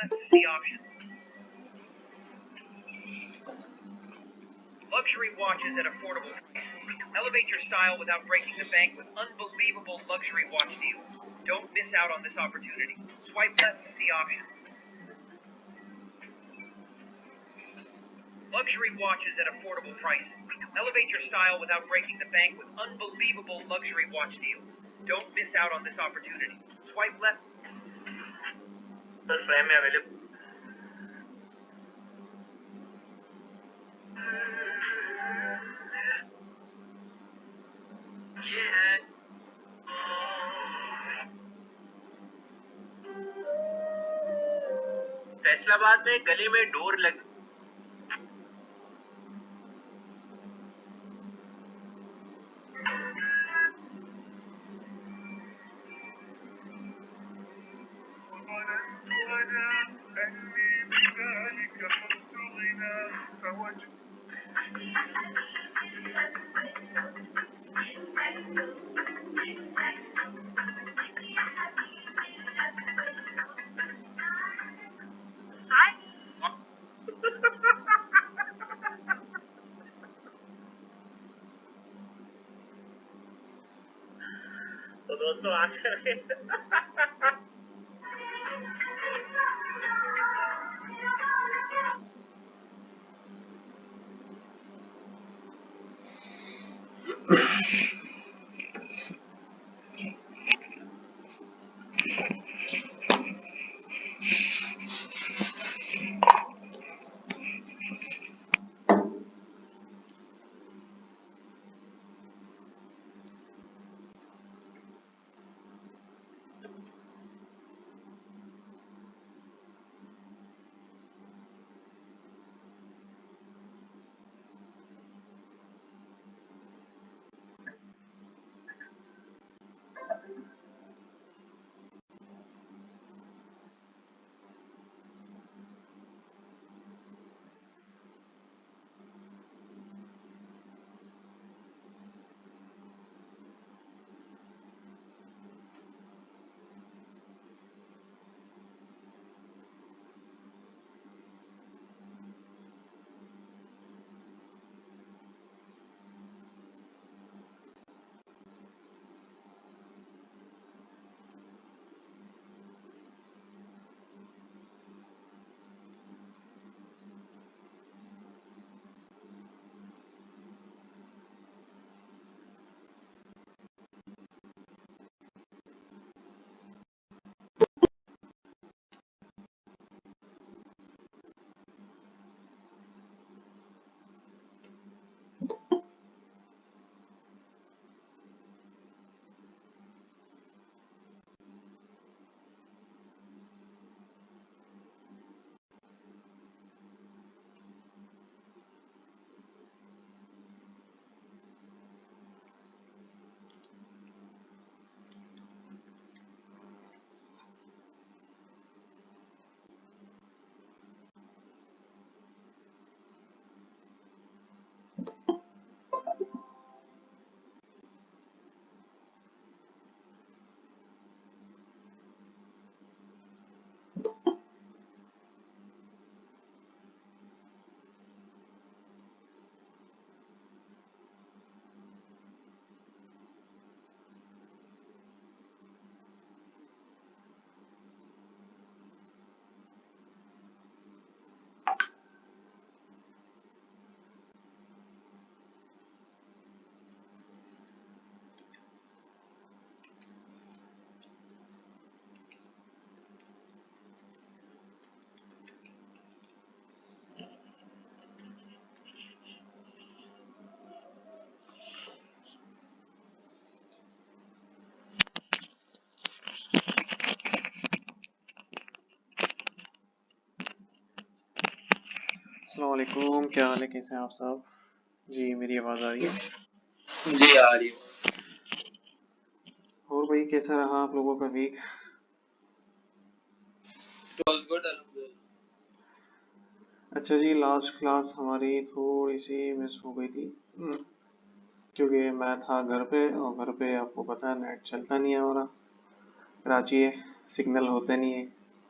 left to see options. Luxury watches at affordable prices. Elevate your style without breaking the bank with unbelievable luxury watch deals. Don't miss out on this opportunity. Swipe left to see options. Luxury watches at affordable prices. Elevate your style without breaking the bank with unbelievable luxury watch deals. Don't miss out on this opportunity. Swipe left. Sir frame में available ये है फैसलाबाद में गले में door लग तो दोस्तों answer है अस्सलाम वालेकुम, क्या हाल है, कैसे हैं आप सब? जी मेरी आवाज़ आ रही है? जी आ रही है और भाई कैसा रहा आप लोगों का वीक? गुड अच्छा जी, लास्ट क्लास हमारी थोड़ी सी मिस हो गई थी क्योंकि मैं था घर पे, और घर पे आपको पता है नेट चलता नहीं है हमारा, कराची है, सिग्नल होते नहीं है।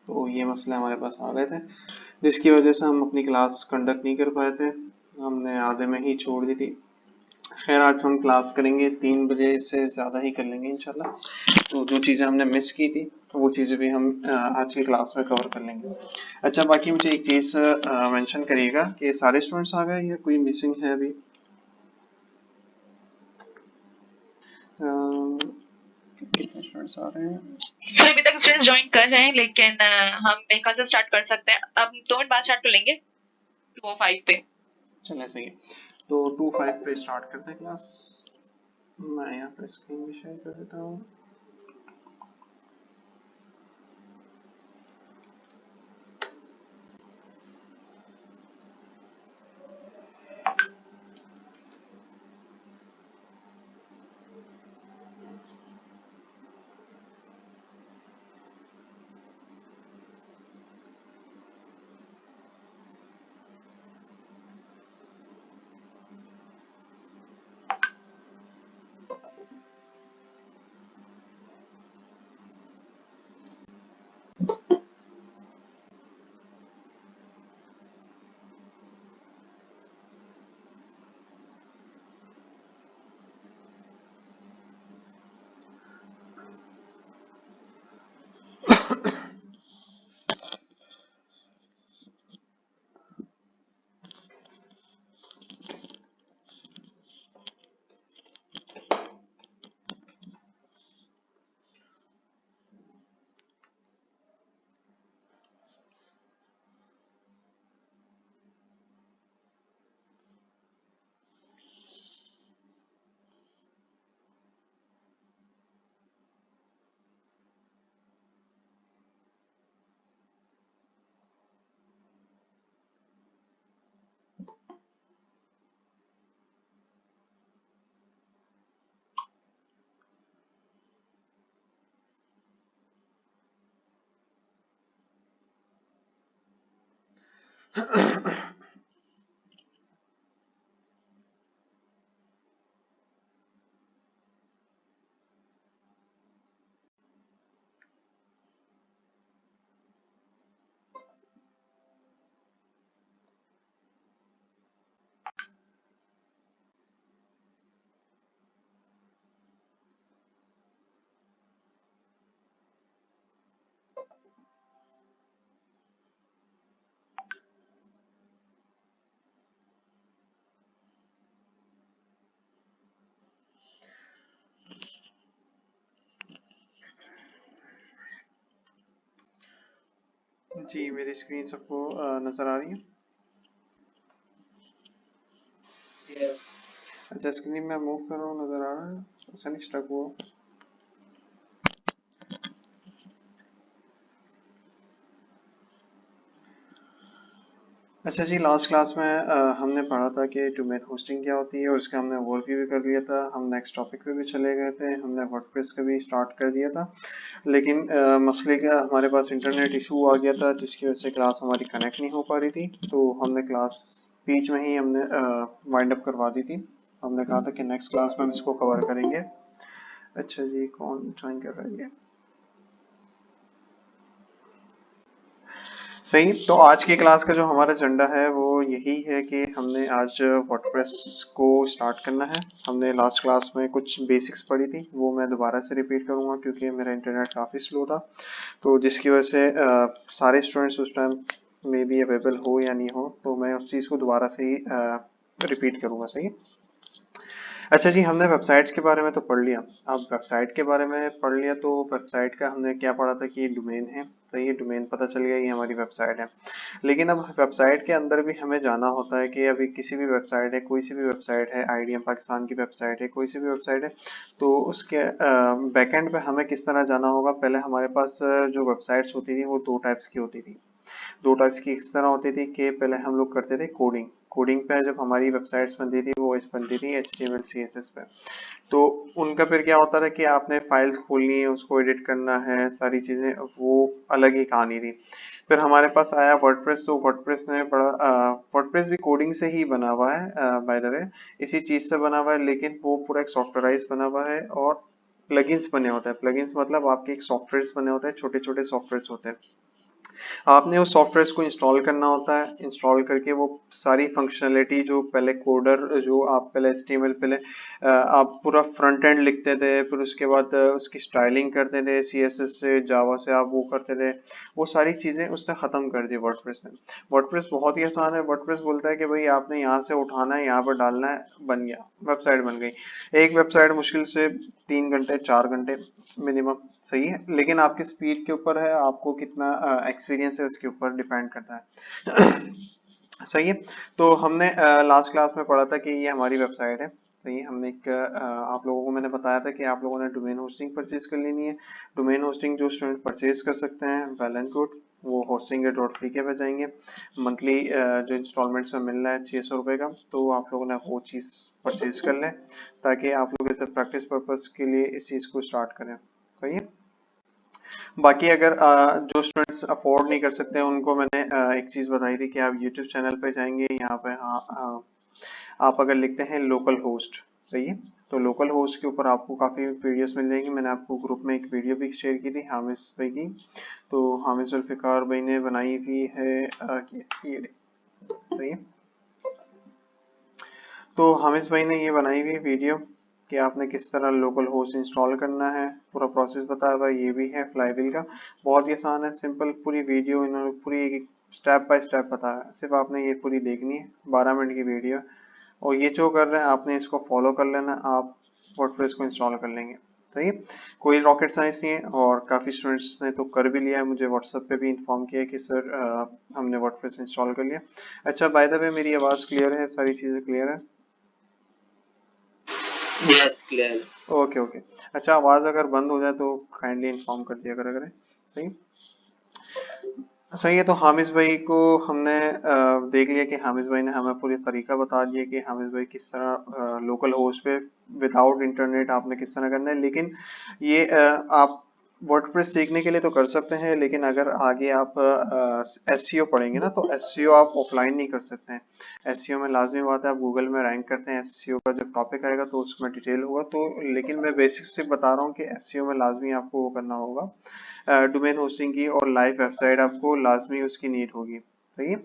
तो ये मसले हमारे पास आ गए थे, जिसकी वजह से हम अपनी क्लास कंडक्ट नहीं कर पाए थे, हमने आधे में ही छोड़ दी थी। खैर आज हम क्लास करेंगे 3 बजे से ज़्यादा ही कर लेंगे इंशाल्लाह। तो जो चीज़ें हमने मिस की थी वो चीज़ें भी हम आज की क्लास में कवर कर लेंगे। अच्छा, बाकी मुझे एक चीज़ मेंशन करिएगा कि सारे स्टूडेंट्स आ गए या कोई मिसिंग है अभी? कितने स्टूडेंट्स आ रहे हैं? सर अभी तक स्टूडेंट्स ज्वाइन कर रहे हैं, लेकिन हम एक से स्टार्ट कर सकते हैं। अब 2 मिनट बाद स्टार्ट कर लेंगे 2:05 पे। चलिए सही है, तो 2:05 पे स्टार्ट करते हैं क्लास। मैं यहाँ पे स्क्रीन भी शेयर कर देता हूँ। जी मेरी स्क्रीन सबको नज़र आ रही है? Yes. अच्छा, स्क्रीन में मूव कर रहा हूँ, नज़र आ रहा है? ऐसा नहीं स्टक हुआ? अच्छा जी, लास्ट क्लास में हमने पढ़ा था कि डोमेन होस्टिंग क्या होती है और उसका हमने ओवरव्यू भी कर लिया था। हम नेक्स्ट टॉपिक पे भी चले गए थे, हमने वर्डप्रेस का भी स्टार्ट कर दिया था, लेकिन मसले का हमारे पास इंटरनेट इशू आ गया था जिसकी वजह से क्लास हमारी कनेक्ट नहीं हो पा रही थी। तो हमने क्लास बीच में ही हमने वाइंड अप करवा दी थी। हमने कहा था कि नेक्स्ट क्लास में हम इसको कवर करेंगे। अच्छा जी, कौन ज्वाइन कर रहा है? सही। तो आज की क्लास का जो हमारा एजेंडा है वो यही है कि हमने आज वर्डप्रेस को स्टार्ट करना है। हमने लास्ट क्लास में कुछ बेसिक्स पढ़ी थी, वो मैं दोबारा से रिपीट करूंगा क्योंकि मेरा इंटरनेट काफ़ी स्लो था, तो जिसकी वजह से सारे स्टूडेंट्स उस टाइम में भी अवेलेबल हो या नहीं हो, तो मैं उस चीज़ को दोबारा से ही रिपीट करूंगा। सही। अच्छा जी, हमने वेबसाइट्स के बारे में तो पढ़ लिया। अब वेबसाइट के बारे में पढ़ लिया तो वेबसाइट का हमने क्या पढ़ा था कि ये डोमेन है। सही है, डोमेन पता चल गया ये हमारी वेबसाइट है। लेकिन अब वेबसाइट के अंदर भी हमें जाना होता है कि अभी किसी भी वेबसाइट है, कोई सी भी वेबसाइट है, आईडीएम पाकिस्तान की वेबसाइट है, कोई सी भी वेबसाइट है, तो उसके बैकएंड पे हमें किस तरह जाना होगा। पहले हमारे पास जो वेबसाइट्स होती थी वो 2 टाइप्स की होती थी। 2 टाइप्स की इस तरह होती थी कि पहले हम लोग करते थे कोडिंग। कोडिंग पे जब हमारी वेबसाइट्स बनती थी वो बनती थी HTML CSS पे। तो उनका फिर क्या होता था कि आपने फाइल्स खोलनी है, उसको एडिट करना है, सारी चीजें, वो अलग ही कहानी थी। फिर हमारे पास आया वर्डप्रेस। तो वर्डप्रेस ने बड़ा वर्डप्रेस भी कोडिंग से ही बना हुआ है, बाय द वे इसी चीज से बना हुआ है, लेकिन वो पूरा एक सॉफ्टवेराइज बना हुआ है और प्लगइन्स बने होते हैं। प्लगइन्स मतलब आपके एक सॉफ्टवेयर बने होते हैं, छोटे छोटे सॉफ्टवेयर होते हैं। आपने उस सॉफ्टवेयर को इंस्टॉल करना होता है। इंस्टॉल करके वो सारी फंक्शनलिटी जो पहले कोडर जो आप पहले HTML पहले आप पूरा फ्रंट एंड लिखते थे, फिर उसके बाद उसकी स्टाइलिंग करते थे CSS से, जावा से आप वो करते थे, वो सारी चीज़ें उसने ख़त्म कर दी वर्डप्रेस ने। वर्डप्रेस बहुत ही आसान है। वर्डप्रेस बोलता है कि भाई आपने यहाँ से उठाना है, यहाँ पर डालना है, बन गया, वेबसाइट बन गई। एक वेबसाइट मुश्किल से 3 घंटे 4 घंटे मिनिमम, सही है। लेकिन आपकी स्पीड के ऊपर है, आपको कितना एक्सपीरियंस है उसके ऊपर डिपेंड करता है। सही है। तो हमने लास्ट क्लास में पढ़ा था कि ये हमारी वेबसाइट है। सही है। हमने एक आप लोगों को मैंने बताया था कि आप लोगों ने डोमेन होस्टिंग परचेज कर लेनी है। डोमेन होस्टिंग जो स्टूडेंट परचेज कर सकते हैं वेल एंड गुड, वो होस्टिंग डॉट फ्री के पे जाएंगे। मंथली जो इंस्टॉलमेंट्स में मिल रहा है 600 रुपये का, तो आप लोगों ने वो चीज़ परचेज कर लें ताकि आप लोग इसे प्रैक्टिस पर्पज के लिए इस चीज़ को स्टार्ट करें। सही है। बाकी अगर जो स्टूडेंट्स अफोर्ड नहीं कर सकते हैं उनको मैंने एक चीज़ बताई थी कि आप यूट्यूब चैनल पे जाएंगे, यहाँ पे आप अगर लिखते हैं लोकल होस्ट, सही है, तो लोकल होस्ट के ऊपर आपको काफ़ी वीडियोस मिल जाएंगी। मैंने आपको ग्रुप में एक वीडियो भी शेयर की थी हामिस भाई की, तो हामिस जुल्फ़िकार भाई ने बनाई हुई है ये सही है। तो हामिस भाई ने ये बनाई हुई वीडियो कि आपने किस तरह लोकल होस्ट इंस्टॉल करना है, पूरा प्रोसेस बताया हुआ ये भी है फ्लाईव्हील का। बहुत ही आसान है, सिंपल, पूरी वीडियो इन्होंने पूरी स्टेप बाय स्टेप बताया है। सिर्फ आपने ये पूरी देखनी है, 12 मिनट की वीडियो, और ये जो कर रहे हैं आपने इसको फॉलो कर लेना, आप वर्डप्रेस को इंस्टॉल कर लेंगे। सही है। कोई रॉकेट साइंस नहीं है, और काफ़ी स्टूडेंट्स ने तो कर भी लिया है, मुझे व्हाट्सएप पे भी इन्फॉर्म किया कि सर हमने वर्डप्रेस इंस्टॉल कर लिया। अच्छा, बाय द वे मेरी आवाज़ क्लियर है, सारी चीज़ें क्लियर है? Yes clear. Okay okay. अच्छा, आवाज़ अगर बंद हो जाए तो काइंडली इन्फॉर्म कर दिया करें। सही। सही है। तो हामिस भाई को हमने देख लिया कि हामिस भाई ने हमें पूरी तरीका बता दिया कि हामिस भाई किस तरह लोकल होस्ट पे विदाउट इंटरनेट आपने किस तरह करना है। लेकिन ये आप वर्डप्रेस सीखने के लिए तो कर सकते हैं, लेकिन अगर आगे आप SEO पढ़ेंगे ना, तो SEO आप ऑफलाइन नहीं कर सकते हैं। SEO में लाजमी बात है, आप गूगल में रैंक करते हैं, SEO का जब टॉपिक आएगा तो उसमें डिटेल होगा, तो लेकिन मैं बेसिक से बता रहा हूँ कि SEO में लाजमी आपको वो करना होगा, डोमेन होस्टिंग की और लाइव वेबसाइट आपको लाजमी उसकी नीड होगी। सही है।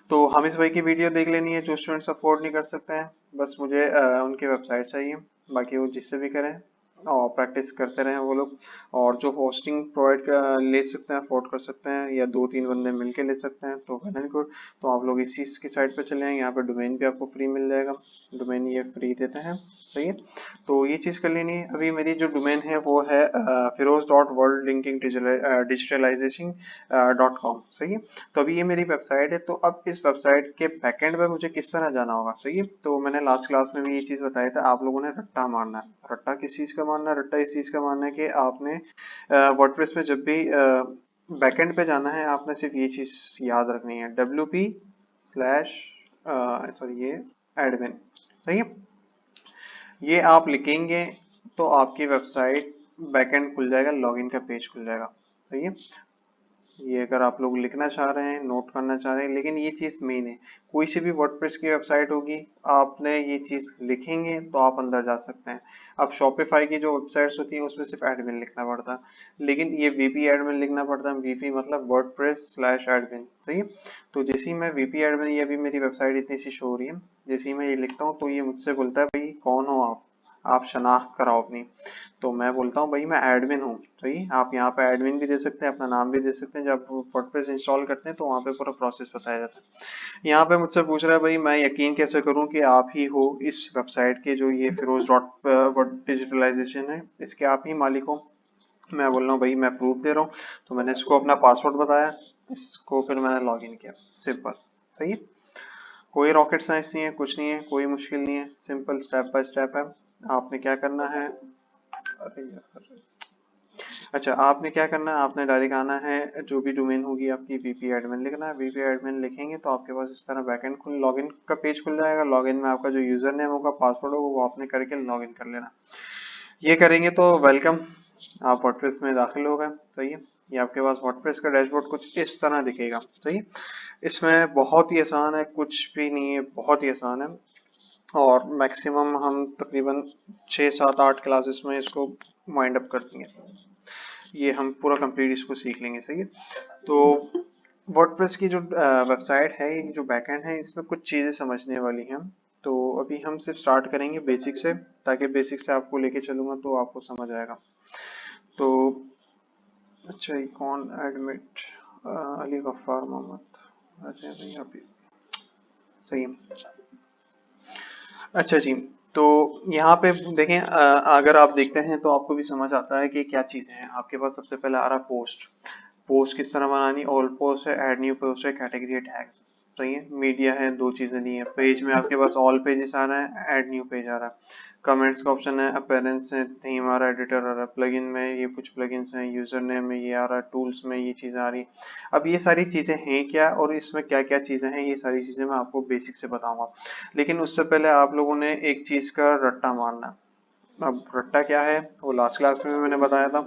तो हामिस भाई की वीडियो देख लेनी है जो स्टूडेंट्स अफोर्ड नहीं कर सकते हैं, बस मुझे उनकी वेबसाइट चाहिए, बाकी वो जिससे भी करें और प्रैक्टिस करते रहें वो लोग। और जो होस्टिंग प्रोवाइड ले सकते हैं, अफोर्ड कर सकते हैं, या 2-3 बंदे मिलके ले सकते हैं, तो वेल एंड गुड। तो आप लोग इसी की साइट पे चले आएंगे, यहाँ पे डोमेन भी आपको फ्री मिल जाएगा, डोमेन ये फ्री देते हैं। सही है। तो ये चीज़ कर लेनी है। अभी मेरी जो डोमेन है वो है firoz.worldlinking.digitalization.com। सही है। तो अभी ये मेरी वेबसाइट है। तो अब इस वेबसाइट के बैकएंड पे मुझे किस तरह जाना होगा। सही है। तो मैंने लास्ट क्लास में भी ये चीज़ बताया था, आप लोगों ने रट्टा मारना है। रट्टा किस चीज़ का मारना है? रट्टा इस चीज़ का मारना है कि आपने वर्डप्रेस में जब भी बैकएंड पे जाना है, आपने सिर्फ ये चीज़ याद रखनी है, WP/, ये एडमिन। सही है। ये आप लिखेंगे तो आपकी वेबसाइट बैकएंड खुल जाएगा, लॉगिन का पेज खुल जाएगा। सही है। ये अगर आप लोग लिखना चाह रहे हैं, नोट करना चाह रहे हैं, लेकिन ये चीज़ मेन है। कोई सी भी वर्डप्रेस की वेबसाइट होगी, आपने ये चीज़ लिखेंगे तो आप अंदर जा सकते हैं। अब शॉपिफाई की जो वेबसाइट्स होती हैं उसमें सिर्फ एडमिन लिखना पड़ता है, लेकिन ये VP एडमिन लिखना पड़ता है। VP मतलब वर्डप्रेस/एडमिन। सही है। तो जैसे ही मैं VP एडमिन, ये अभी मेरी वेबसाइट इतनी सी शो हो रही है, जैसे ही मैं ये लिखता हूँ तो ये मुझसे बोलता है भाई कौन हो आप शनाख्त कराओ अपनी। तो मैं बोलता हूँ भाई मैं एडमिन हूँ। सही। आप यहाँ पे एडमिन भी दे सकते हैं, अपना नाम भी दे सकते हैं। जब वर्डप्रेस इंस्टॉल करते हैं तो वहाँ पे पूरा प्रोसेस बताया जाता है। यहाँ पे मुझसे पूछ रहा है भाई मैं यकीन कैसे करूँ कि आप ही हो इस वेबसाइट के, जो ये firoz.डिजिटलाइजेशन है, इसके आप ही मालिक हो। मैं बोल रहा हूँ भाई मैं प्रूफ दे रहा हूँ। तो मैंने इसको अपना पासवर्ड बताया, इसको फिर मैंने लॉग इन किया। सिंपल। सही है। कोई रॉकेट साइंस नहीं है, कुछ नहीं है, कोई मुश्किल नहीं है, सिंपल स्टेप बाय स्टेप है। आपने क्या करना है, अरे यार, अच्छा आपने क्या करना है, आपने डायरेक्ट आना है, जो भी डोमेन होगी आपकी VP एडमिन लिखना है। VP एडमिन लिखेंगे तो आपके पास इस तरह बैकएंड खुल लॉगिन का पेज खुल जाएगा। लॉगिन में आपका जो यूजर नेम होगा, पासवर्ड होगा, वो आपने करके लॉगिन कर लेना। ये करेंगे तो वेलकम, आप वर्डप्रेस में दाखिल हो गए। सही है। ये आपके पास वर्डप्रेस का डैशबोर्ड कुछ इस तरह दिखेगा। सही। इसमें बहुत ही आसान है, कुछ भी नहीं है, बहुत ही आसान है। और मैक्सिमम हम तकरीबन 6, 7, 8 क्लासेस में इसको वाइंड अप करती हैं। ये हम पूरा कंप्लीट इसको सीख लेंगे, सही है। तो वर्डप्रेस की जो वेबसाइट है, जो बैकएंड है, इसमें कुछ चीज़ें समझने वाली हैं। तो अभी हम सिर्फ स्टार्ट करेंगे बेसिक से, ताकि बेसिक से आपको लेके चलूंगा तो आपको समझ आएगा। तो अच्छा, ये कौन एडमिट? अली गफ्फार मोहम्मद। अच्छा भाई, यहाँ पे सही है। अच्छा जी, तो यहाँ पे देखें, अगर आप देखते हैं तो आपको भी समझ आता है कि क्या चीज़ें हैं। आपके पास सबसे पहले आ रहा पोस्ट। पोस्ट किस तरह बनानी? ऑल पोस्ट है, ऐड न्यू पोस्ट है, कैटेगरी है, टैग्स। सही है। मीडिया है, दो चीजें दी हैं। पेज में आपके पास ऑल पेजेस आ रहा है, ऐड न्यू पेज आ रहा है। कमेंट्स का ऑप्शन है, अपीयरेंस है, थीम आ रहा है, एडिटर आ रहा है। प्लगइन में ये कुछ प्लगइन्स हैं, यूजर नेम में ये आ रहा है, टूल्स में ये चीजें आ रही है। अब ये सारी चीजें हैं क्या, और इसमें क्या क्या चीजें हैं, ये सारी चीजें मैं आपको बेसिक से बताऊंगा। लेकिन उससे पहले आप लोगों ने एक चीज का रट्टा मारना है। अब रट्टा क्या है वो लास्ट क्लास में मैंने बताया था,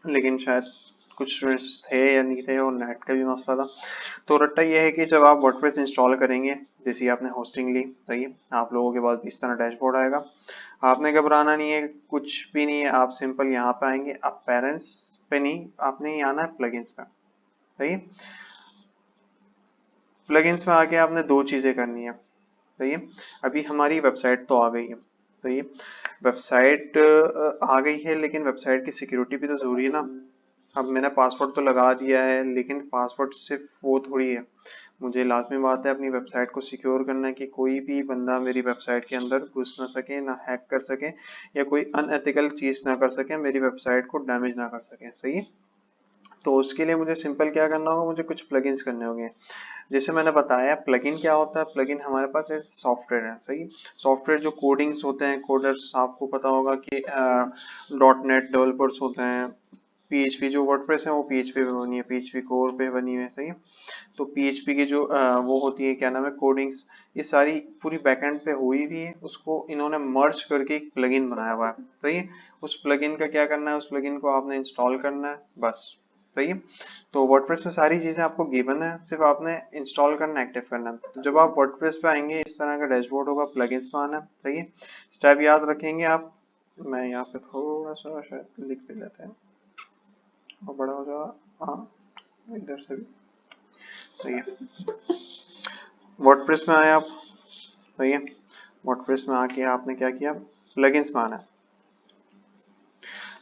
लेकिन शायद कुछ स्टूडेंट्स थे या नहीं थे, और नेट का भी मसला था। तो रट्टा यह है कि जब आप वर्डप्रेस इंस्टॉल करेंगे, जैसे आपने होस्टिंग ली, सही है, आप लोगों के पास इस तरह डैशबोर्ड आएगा। आपने घबराना नहीं है, कुछ भी नहीं है। आप सिंपल यहाँ पे आएंगे, आप पेरेंट्स पे नहीं, आपने ही आना है प्लगइन्स पे, सही है। प्लगइन्स में आके आपने दो चीजें करनी है, सही है। अभी हमारी वेबसाइट तो आ गई है, सही है। वेबसाइट आ गई है, लेकिन वेबसाइट की सिक्योरिटी भी तो जरूरी है ना। अब मैंने पासवर्ड तो लगा दिया है, लेकिन पासवर्ड सिर्फ वो थोड़ी है। मुझे लाजमी बात है अपनी वेबसाइट को सिक्योर करना है कि कोई भी बंदा मेरी वेबसाइट के अंदर घुस ना सके, ना हैक कर सके, या कोई अनएथिकल चीज ना कर सके, मेरी वेबसाइट को डैमेज ना कर सके, सही है। तो उसके लिए मुझे सिंपल क्या करना होगा, मुझे कुछ प्लगइन्स करने होंगे। जैसे मैंने बताया, प्लगइन क्या होता है? प्लगइन हमारे पास एक सॉफ्टवेयर है, सही। सॉफ्टवेयर जो कोडिंग्स होते हैं, कोडर्स, आपको पता होगा कि डॉट नेट डेवलपर्स होते हैं। पीएचपी जो वर्डप्रेस है वो पीएचपी पे बनी है, पीएचपी कोर पे बनी हुई है, सही है। तो पीएचपी की जो वो होती है, क्या नाम है, कोडिंग्स, ये सारी पूरी बैकएंड पे हुई भी है। उसको इन्होंने मर्ज करके एक प्लगइन बनाया हुआ है, सही है। उस प्लगइन का क्या करना है, उस प्लगइन को आपने इंस्टॉल करना है, बस, सही है। तो वर्डप्रेस में सारी चीजें आपको गिवन है, सिर्फ आपने इंस्टॉल करना, एक्टिव करना है। तो जब आप वर्डप्रेस पे आएंगे, इस तरह का डैशबोर्ड होगा, प्लगइन्स पे आना है, सही है। स्टेप याद रखेंगे आप। मैं यहाँ पे थोड़ा सा शायद लिख भी लेते हैं और बड़ा हो जाएगा, हाँ, इधर से भी सही है। वर्डप्रेस में आए आप, सही है। वर्डप्रेस में आके आपने क्या किया, प्लगइन्स में आना है।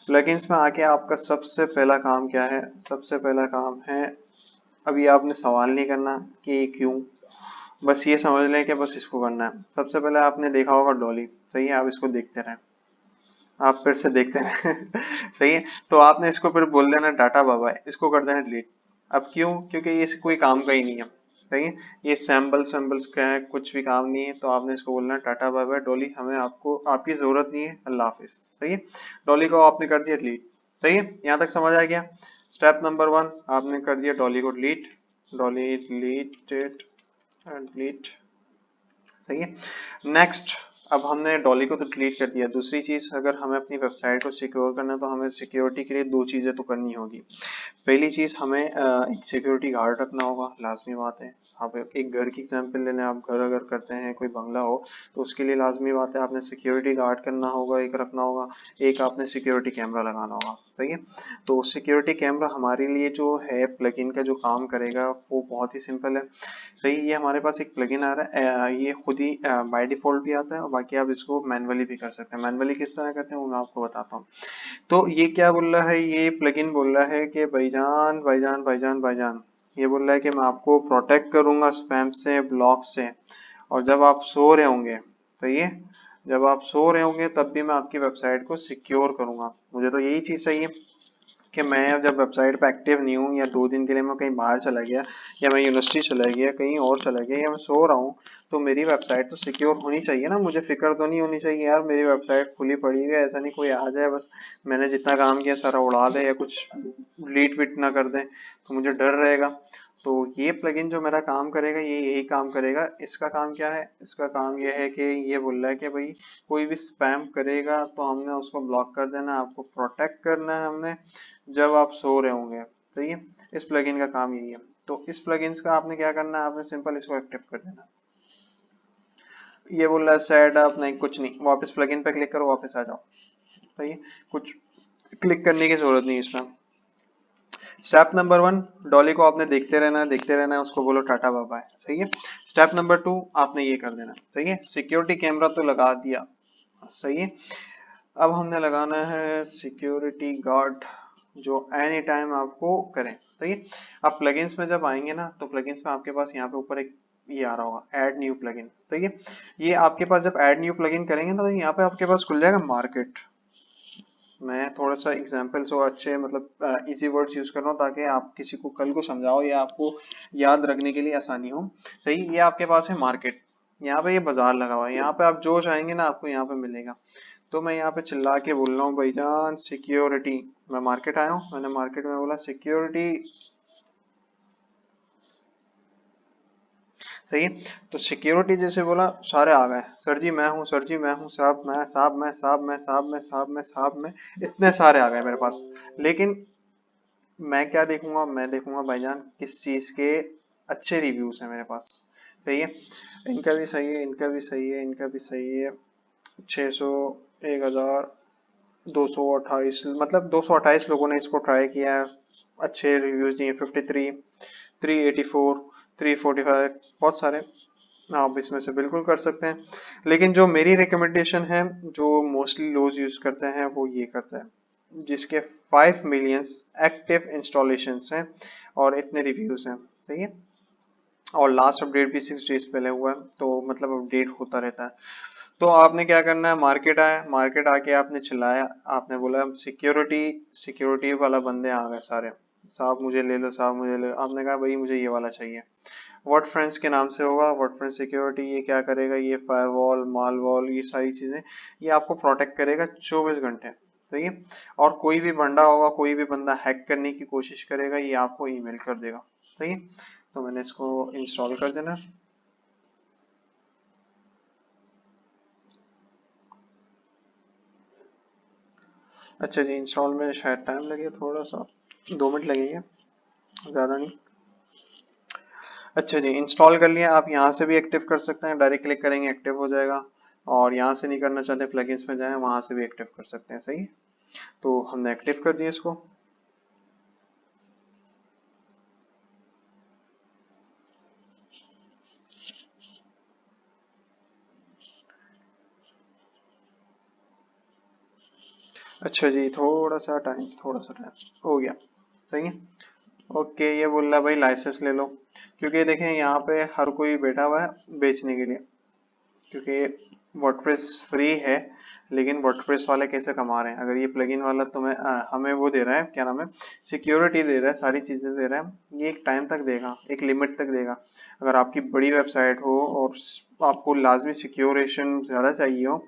प्लगइन्स में आके आपका सबसे पहला काम क्या है? सबसे पहला काम है, अभी आपने सवाल नहीं करना कि क्यों, बस ये समझ लें कि बस इसको करना है। सबसे पहले आपने देखा होगा डॉली, सही है, आप इसको देखते रहें, आप फिर से देखते रहें सही है। तो आपने इसको फिर बोल देना टाटा बाय बाय, इसको कर देना डिलीट। अब क्यों? क्योंकि ये कोई काम का ही नहीं है, सही है। ये सैम्पल्स का है, कुछ भी काम नहीं है। तो आपने इसको बोलना टाटा बाय बाय डॉली, हमें आपको आपकी जरूरत नहीं है, अल्लाह हाफिज, सही है। डॉली को आपने कर दिया डिलीट, सही है। यहाँ तक समझ आ गया। स्टेप नंबर 1, आपने कर दिया डॉली को डिलीट, डॉली डिलीटेड, डिलीट, सही है। नेक्स्ट, अब हमने डॉली को तो डिलीट कर दिया। दूसरी चीज, अगर हमें अपनी वेबसाइट को सिक्योर करना है, तो हमें सिक्योरिटी के लिए दो चीजें तो करनी होगी। पहली चीज, हमें एक सिक्योरिटी गार्ड रखना होगा, लाजमी बात है। आप एक घर की एग्जांपल ले लें, आप घर अगर करते हैं, कोई बंगला हो, तो उसके लिए लाजमी बात है आपने सिक्योरिटी गार्ड करना होगा, एक रखना होगा। एक आपने सिक्योरिटी कैमरा लगाना होगा, सही है। तो सिक्योरिटी कैमरा हमारे लिए जो है, प्लगइन का जो काम करेगा, वो बहुत ही सिंपल है, सही। ये हमारे पास एक प्लगइन आ रहा है, ये खुद ही बाय डिफॉल्ट भी आता है, और बाकी आप इसको मैनुअली भी कर सकते हैं। मैनुअली किस तरह करते हैं वो मैं आपको बताता हूँ। तो ये क्या बोल रहा है, ये प्लगइन बोल रहा है कि भाईजान भाईजान भाईजान भाईजान, ये बोल रहा है कि मैं आपको प्रोटेक्ट करूंगा स्पैम से, ब्लॉक से, और जब आप सो रहे होंगे, सही है, जब आप सो रहे होंगे तब भी मैं आपकी वेबसाइट को सिक्योर करूंगा। मुझे तो यही चीज चाहिए कि मैं जब वेबसाइट पे एक्टिव नहीं हूँ, या 2 दिन के लिए मैं कहीं बाहर चला गया, या मैं यूनिवर्सिटी चला गया, कहीं और चला गया, या मैं सो रहा हूँ, तो मेरी वेबसाइट तो सिक्योर होनी चाहिए ना। मुझे फिक्र तो नहीं होनी चाहिए यार मेरी वेबसाइट खुली पड़ी है, ऐसा नहीं कोई आ जाए, बस मैंने जितना काम किया सारा उड़ा दे, या कुछ डिलीट विट ना कर दे, तो मुझे डर रहेगा। तो ये प्लगइन जो मेरा काम करेगा, ये यही काम करेगा। इसका काम क्या है? इसका काम ये है कि ये बोल रहा है कि भाई कोई भी स्पैम करेगा तो हमने उसको ब्लॉक कर देना, आपको प्रोटेक्ट करना है हमने, जब आप सो रहे होंगे, सही है। इस प्लगइन का काम यही है। तो इस प्लगइन्स का आपने क्या करना है, आपने सिंपल इसको एक्टिव कर देना। ये बोल रहा है सेट अप, नहीं कुछ नहीं, वापस प्लगइन पे क्लिक करो, वापस आ जाओ, सही है। कुछ क्लिक करने की जरूरत नहीं इसमें, स्टेप नंबर 1, डॉली को आपने देखते रहना है, उसको बोलो टाटा बाय बाय, सही है। स्टेप नंबर 2 आपने ये कर देना, सही है। सिक्योरिटी कैमरा तो लगा दिया, सही है। अब हमने लगाना है सिक्योरिटी गार्ड जो एनी टाइम आपको करें, सही है। अब प्लगइन्स में जब आएंगे ना, तो प्लगइन्स में आपके पास यहाँ पे ऊपर एक ये आ रहा होगा ऐड न्यू प्लगइन, सही है। ये आपके पास जब ऐड न्यू प्लगइन करेंगे ना, तो यहाँ पे आपके पास खुल जाएगा मार्केट। मैं थोड़ा सा एग्जाम्पल्स और अच्छे मतलब इजी वर्ड्स यूज कर रहा हूँ ताकि आप किसी को कल को समझाओ या आपको याद रखने के लिए आसानी हो, सही। ये आपके पास है मार्केट, यहाँ पे ये बाजार लगा हुआ है, यहाँ पे आप जो चाहेंगे ना आपको यहाँ पे मिलेगा। तो मैं यहाँ पे चिल्ला के बोल रहा हूँ भाईजान सिक्योरिटी, मैं मार्केट आया हूँ, मैंने मार्केट में बोला सिक्योरिटी, सही है। तो सिक्योरिटी जैसे बोला सारे आ गए, सर जी मैं हूँ, सर जी मैं हूँ, साहब मैं, साहब मैं, साहब मैं, साहब मैं, साहब मैं, साहब मैं, इतने सारे आ गए मेरे पास। लेकिन मैं क्या देखूंगा, मैं देखूंगा भाईजान किस चीज के अच्छे रिव्यूज हैं मेरे पास, सही है। इनका भी सही है, इनका भी सही है, इनका भी सही है। 600, 1000, 228, मतलब 228 लोगों ने इसको ट्राई किया है, अच्छे रिव्यूज दिए। 53, 384, 345, बहुत सारे। आप इसमें से बिल्कुल कर सकते हैं, लेकिन जो मेरी रिकमेंडेशन है, जो मोस्टली लोग यूज करते हैं, वो ये करते हैं जिसके 5 मिलियंस एक्टिव इंस्टॉलेशंस हैं और इतने रिव्यूज हैं, सही है। और लास्ट अपडेट भी 6 डेज पहले हुआ है, तो मतलब अपडेट होता रहता है। तो आपने क्या करना है, मार्केट आया, मार्केट आके आपने चिल्लाया, आपने बोला सिक्योरिटी, सिक्योरिटी वाला बंदे आ गए सारे, साहब मुझे ले लो, साहब मुझे ले लो। आपने कहा भाई मुझे ये वाला चाहिए, वर्ड फ्रेंड्स के नाम से होगा, वर्ड फ्रेंड्स सिक्योरिटी। ये क्या करेगा, ये फायरवॉल, मालवॉल, ये सारी चीजें ये आपको प्रोटेक्ट करेगा 24 घंटे, सही है। और कोई भी बंदा होगा, कोई भी बंदा हैक करने की कोशिश करेगा, ये आपको ईमेल कर देगा, सही है। तो मैंने इसको इंस्टॉल कर देना। अच्छा जी, इंस्टॉल में शायद टाइम लगे, थोड़ा सा 2 मिनट लगेंगे, ज़्यादा नहीं। अच्छा जी, इंस्टॉल कर लिया। आप यहाँ से भी एक्टिव कर सकते हैं, डायरेक्ट क्लिक करेंगे एक्टिव हो जाएगा। और यहाँ से नहीं करना चाहते प्लगइन्स में जाएं, वहाँ से भी एक्टिव कर सकते हैं, सही है। तो हमने एक्टिव कर दिया इसको। अच्छा जी, थोड़ा सा टाइम हो गया, सही है। ओके, ये बोल रहा है भाई लाइसेंस ले लो, क्योंकि देखें यहाँ पे हर कोई बैठा हुआ है बेचने के लिए, क्योंकि वर्डप्रेस फ्री है। लेकिन वर्डप्रेस वाले कैसे कमा रहे हैं, अगर ये प्लगइन वाला तुम्हें हमें वो दे रहा है, क्या नाम है, सिक्योरिटी दे रहा है, सारी चीजें दे रहा है, ये एक टाइम तक देगा, एक लिमिट तक देगा। अगर आपकी बड़ी वेबसाइट हो और आपको लाजमी सिक्योरेशन ज्यादा चाहिए हो,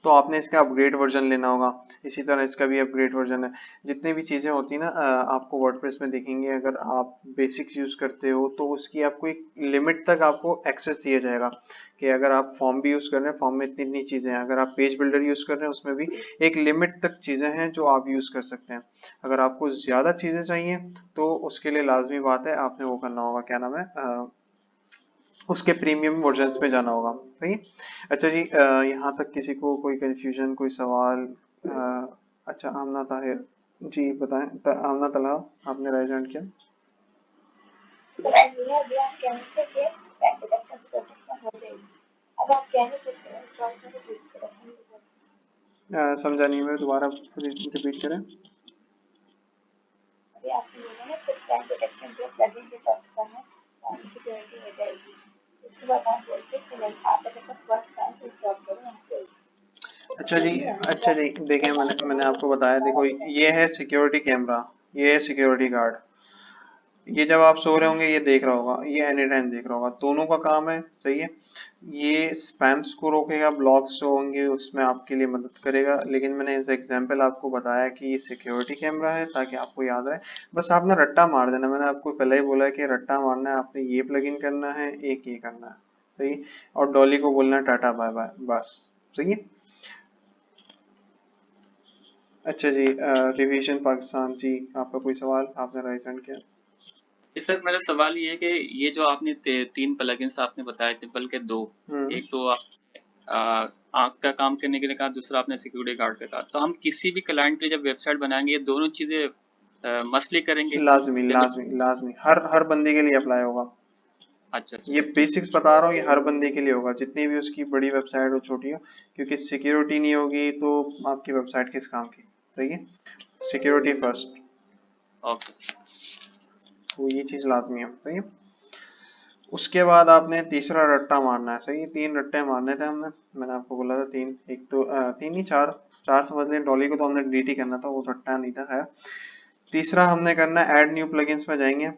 तो आपने इसका अपग्रेड वर्जन लेना होगा। इसी तरह इसका भी अपग्रेड वर्जन है। जितनी भी चीजें होती है ना, आपको वर्डप्रेस में दिखेंगे, अगर आप बेसिक्स यूज करते हो तो उसकी आपको एक लिमिट तक आपको एक्सेस दिया जाएगा, कि अगर आप फॉर्म भी यूज कर रहे हैं, फॉर्म में इतनी इतनी चीजें हैं। अगर आप पेज बिल्डर यूज कर रहे हैं, उसमें भी एक लिमिट तक चीजें हैं जो आप यूज कर सकते हैं। अगर आपको ज्यादा चीजें चाहिए, तो उसके लिए लाजमी बात है आपने वो करना होगा, क्या नाम है, उसके प्रीमियम वर्जन्स में जाना होगा, सही है। अच्छा जी, यहाँ तक किसी को कोई कंफ्यूजन, कोई सवाल? अच्छा, आमना ताहिर जी बताएं। आमना तलाब, आपने राइज हैंड किया। तो अभी अभी आप कहने से कि स्पैम डिटेक्शन की प्रोटेक्शन हो जाएगी। अब आप कहने से इंस्टॉल करके प्रोटेक्शन हो जाएगी। समझा नहीं, मैं दोबारा रिपीट करें। अभी आपने बोला ना कि स्पैम डिटेक्शन जो प्लगइन के साथ करना है सिक्योरिटी हो जाएगी। उसके बाद आप बोलते हैं कि नहीं, आप अगर तक फर्स्ट टाइम इंस्टॉल करो हमसे। अच्छा जी, देखिए मैंने आपको बताया, देखो ये है सिक्योरिटी कैमरा, ये है सिक्योरिटी गार्ड। ये जब आप सो रहे होंगे ये देख रहा होगा, ये एनी टाइम देख रहा होगा, दोनों का काम है, सही है। ये स्पैम्स को रोकेगा, ब्लॉक्स जो होंगे उसमें आपके लिए मदद करेगा। लेकिन मैंने एज एग्जांपल आपको बताया कि ये सिक्योरिटी कैमरा है ताकि आपको याद रहे। बस आपने रट्टा मार देना, मैंने आपको पहले ही बोला है कि रट्टा मारना है, आपने ये प्लगइन करना है, एक ये करना है, सही। और डॉली को बोलना है टाटा बाय बाय, बस, सही है। अच्छा जी, रिवीजन पाकिस्तान जी, आपका कोई सवाल? आपने राइज हैंड किया। सर मेरा सवाल ये है कि ये जो आपने 3 प्लगइन्स आपने बताए थे, बल्कि 2, एक तो आप आंख का काम करने के लिए कहा, दूसरा आपने सिक्योरिटी गार्ड का कहा। तो हम किसी भी क्लाइंट के जब वेबसाइट बनाएंगे, ये दोनों चीजें मस्टली करेंगे? लाजमी जैसे लाजमी लाजमी हर बंदे के लिए अप्लाई होगा। अच्छा अच्छा ये बेसिक्स बता रहा हूँ, ये हर बंदे के लिए होगा, जितनी भी उसकी बड़ी वेबसाइट हो छोटी हो, क्योंकि सिक्योरिटी नहीं होगी तो आपकी वेबसाइट किस काम की। सही है, सिक्योरिटी फर्स्ट, ओके। तो ये चीज लाजमी है। सही है, उसके बाद आपने तीसरा रट्टा मारना है। सही है, 3 रट्टे मारने थे हमने, मैंने आपको बोला था 3, एक तो 3 नहीं 4 समझ लें। डॉली को तो हमने डिलीट ही करना था, वो रट्टा नहीं था। है तीसरा हमने करना है ऐड न्यू प्लगइन्स में जाएंगे।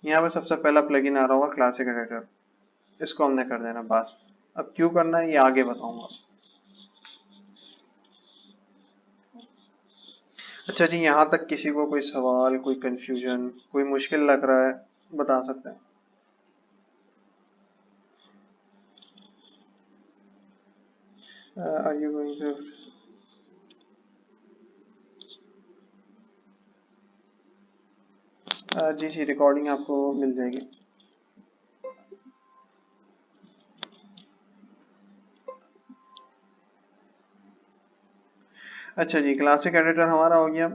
यहाँ पे सबसे पहला प्लगइन आ रहा होगा क्लासिक एडिटर, इसको हमने कर देना बस। अब क्यों करना है ये आगे बताऊंगा। अच्छा जी, यहाँ तक किसी को कोई सवाल, कोई कंफ्यूजन, कोई मुश्किल लग रहा है, बता सकते हैं। आर यू गोइंग टू जी जी, रिकॉर्डिंग आपको मिल जाएगी। अच्छा जी, क्लासिक एडिटर हमारा हो गया।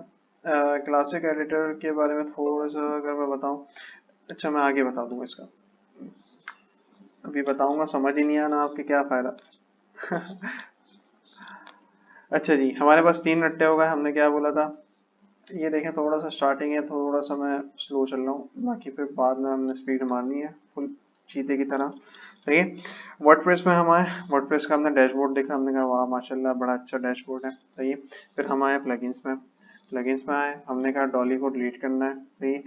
क्लासिक एडिटर के बारे में थोड़ा सा अगर मैं बताऊं, अच्छा मैं आगे बता दूंगा इसका, अभी बताऊंगा समझ ही नहीं आना आपके क्या फायदा। अच्छा जी, हमारे पास 3 रट्टे हो गए। हमने क्या बोला था, ये देखें थोड़ा सा स्टार्टिंग है, थोड़ा सा मैं स्लो चल रहा हूँ, बाकी फिर बाद में हमने स्पीड मारनी है फुल चीते की तरह। सही है, वर्डप्रेस में हम आए, वर्डप्रेस का हमने डैशबोर्ड देखा, हमने कहा वाह माशाल्लाह बड़ा अच्छा डैशबोर्ड है। सही है, फिर हम आए प्लगइन्स में, प्लगइन्स में आए, हमने कहा डॉली को डिलीट करना है। सही है,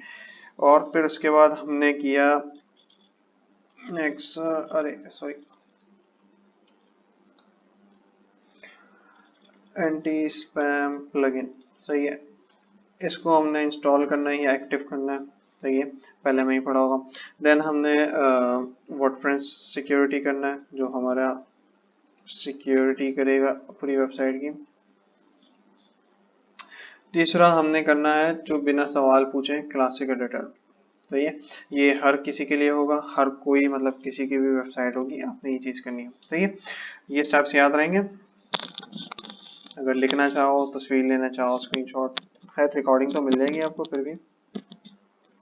और फिर उसके बाद हमने किया नेक्स्ट, अरे सॉरी, एंटी स्पैम प्लगइन। सही है, इसको हमने इंस्टॉल करना है या एक्टिव करना है। सही है, पहले में ही पढ़ा होगा। देन हमने वर्डप्रेस सिक्योरिटी करना है, जो हमारा सिक्योरिटी करेगा पूरी वेबसाइट की। तीसरा हमने करना है जो बिना सवाल पूछे क्लासिक एडिटर। सही है, ये हर किसी के लिए होगा, हर कोई मतलब किसी की भी वेबसाइट होगी आपने ये चीज करनी है। सही है, ये स्टेप्स याद रहेंगे। अगर लिखना चाहो, तस्वीर लेना चाहो, स्क्रीनशॉट, खैर रिकॉर्डिंग तो मिल जाएगी आपको फिर भी।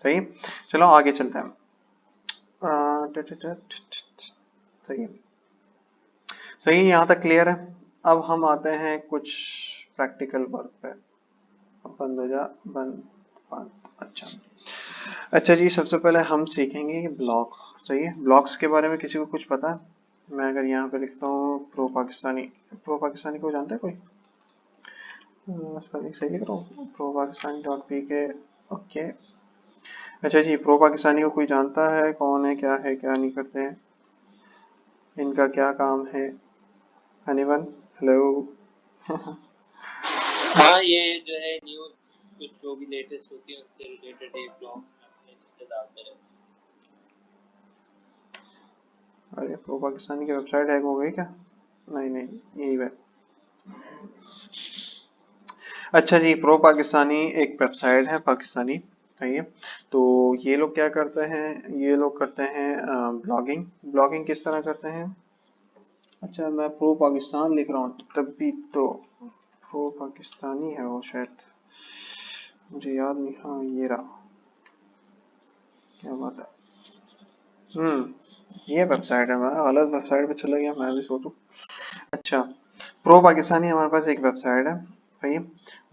सही, चलो आगे चलते हैं। सही है, सही है, यहाँ तक क्लियर है। अब हम आते हैं कुछ प्रैक्टिकल वर्क पे। अब बंद हो जा, बंद बंद। अच्छा अच्छा जी, सबसे पहले हम सीखेंगे ब्लॉक। सही है, ब्लॉक्स के बारे में किसी को कुछ पता है? मैं अगर यहाँ पे लिखता हूँ प्रो पाकिस्तानी, प्रो पाकिस्तानी को जानता है कोई? स्पेलिंग सही लिख रहा हूँ, प्रो पाकिस्तानी डॉट पी के। ओके, अच्छा जी, प्रो पाकिस्तानी को कोई जानता है कौन है, क्या नहीं करते हैं, इनका क्या काम है? एनीवन? हेलो? हाँ, ये जो है न्यूज कुछ जो भी लेटेस्ट होती है उससे रिलेटेड ये ब्लॉग में अपने चीजें डालते रहते अरे प्रो पाकिस्तानी की वेबसाइट हैक हो गई क्या? नहीं नहीं, यही है। अच्छा जी, प्रो पाकिस्तानी एक वेबसाइट है पाकिस्तानी। सही है, तो ये लोग क्या करते हैं, ये लोग करते हैं ब्लॉगिंग। ब्लॉगिंग किस तरह करते हैं? अच्छा, मैं प्रो पाकिस्तान लिख रहा हूँ तभी तो, प्रो पाकिस्तानी है वो शायद, मुझे याद नहीं। हाँ ये रहा, क्या बात है। ये वेबसाइट है, मैं गलत वेबसाइट पे चला गया, मैं भी सोचूं। अच्छा, प्रो पाकिस्तानी हमारे पास एक वेबसाइट है। सही,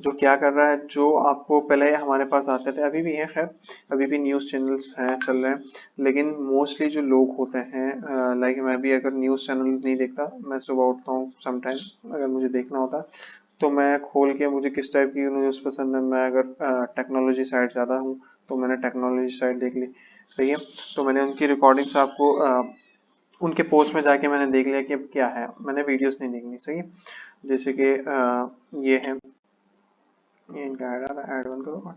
जो क्या कर रहा है, जो आपको पहले हमारे पास आते थे, अभी भी है खैर, अभी भी न्यूज़ चैनल्स हैं चल रहे हैं, लेकिन मोस्टली जो लोग होते हैं, लाइक मैं भी अगर न्यूज़ चैनल नहीं देखता, मैं सुबह उठता हूँ समटाइम, अगर मुझे देखना होता तो मैं खोल के, मुझे किस टाइप की न्यूज़ पसंद है, मैं अगर टेक्नोलॉजी साइड ज़्यादा हूँ तो मैंने टेक्नोलॉजी साइड देख ली। सही है, तो मैंने उनकी रिकॉर्डिंग्स आपको उनके पोस्ट में जाके मैंने देख लिया कि अब क्या है, मैंने वीडियोस नहीं देखनी। सही है, जैसे कि ये है, ये इनका ऐड आ रहा है, ऐड बंद करो।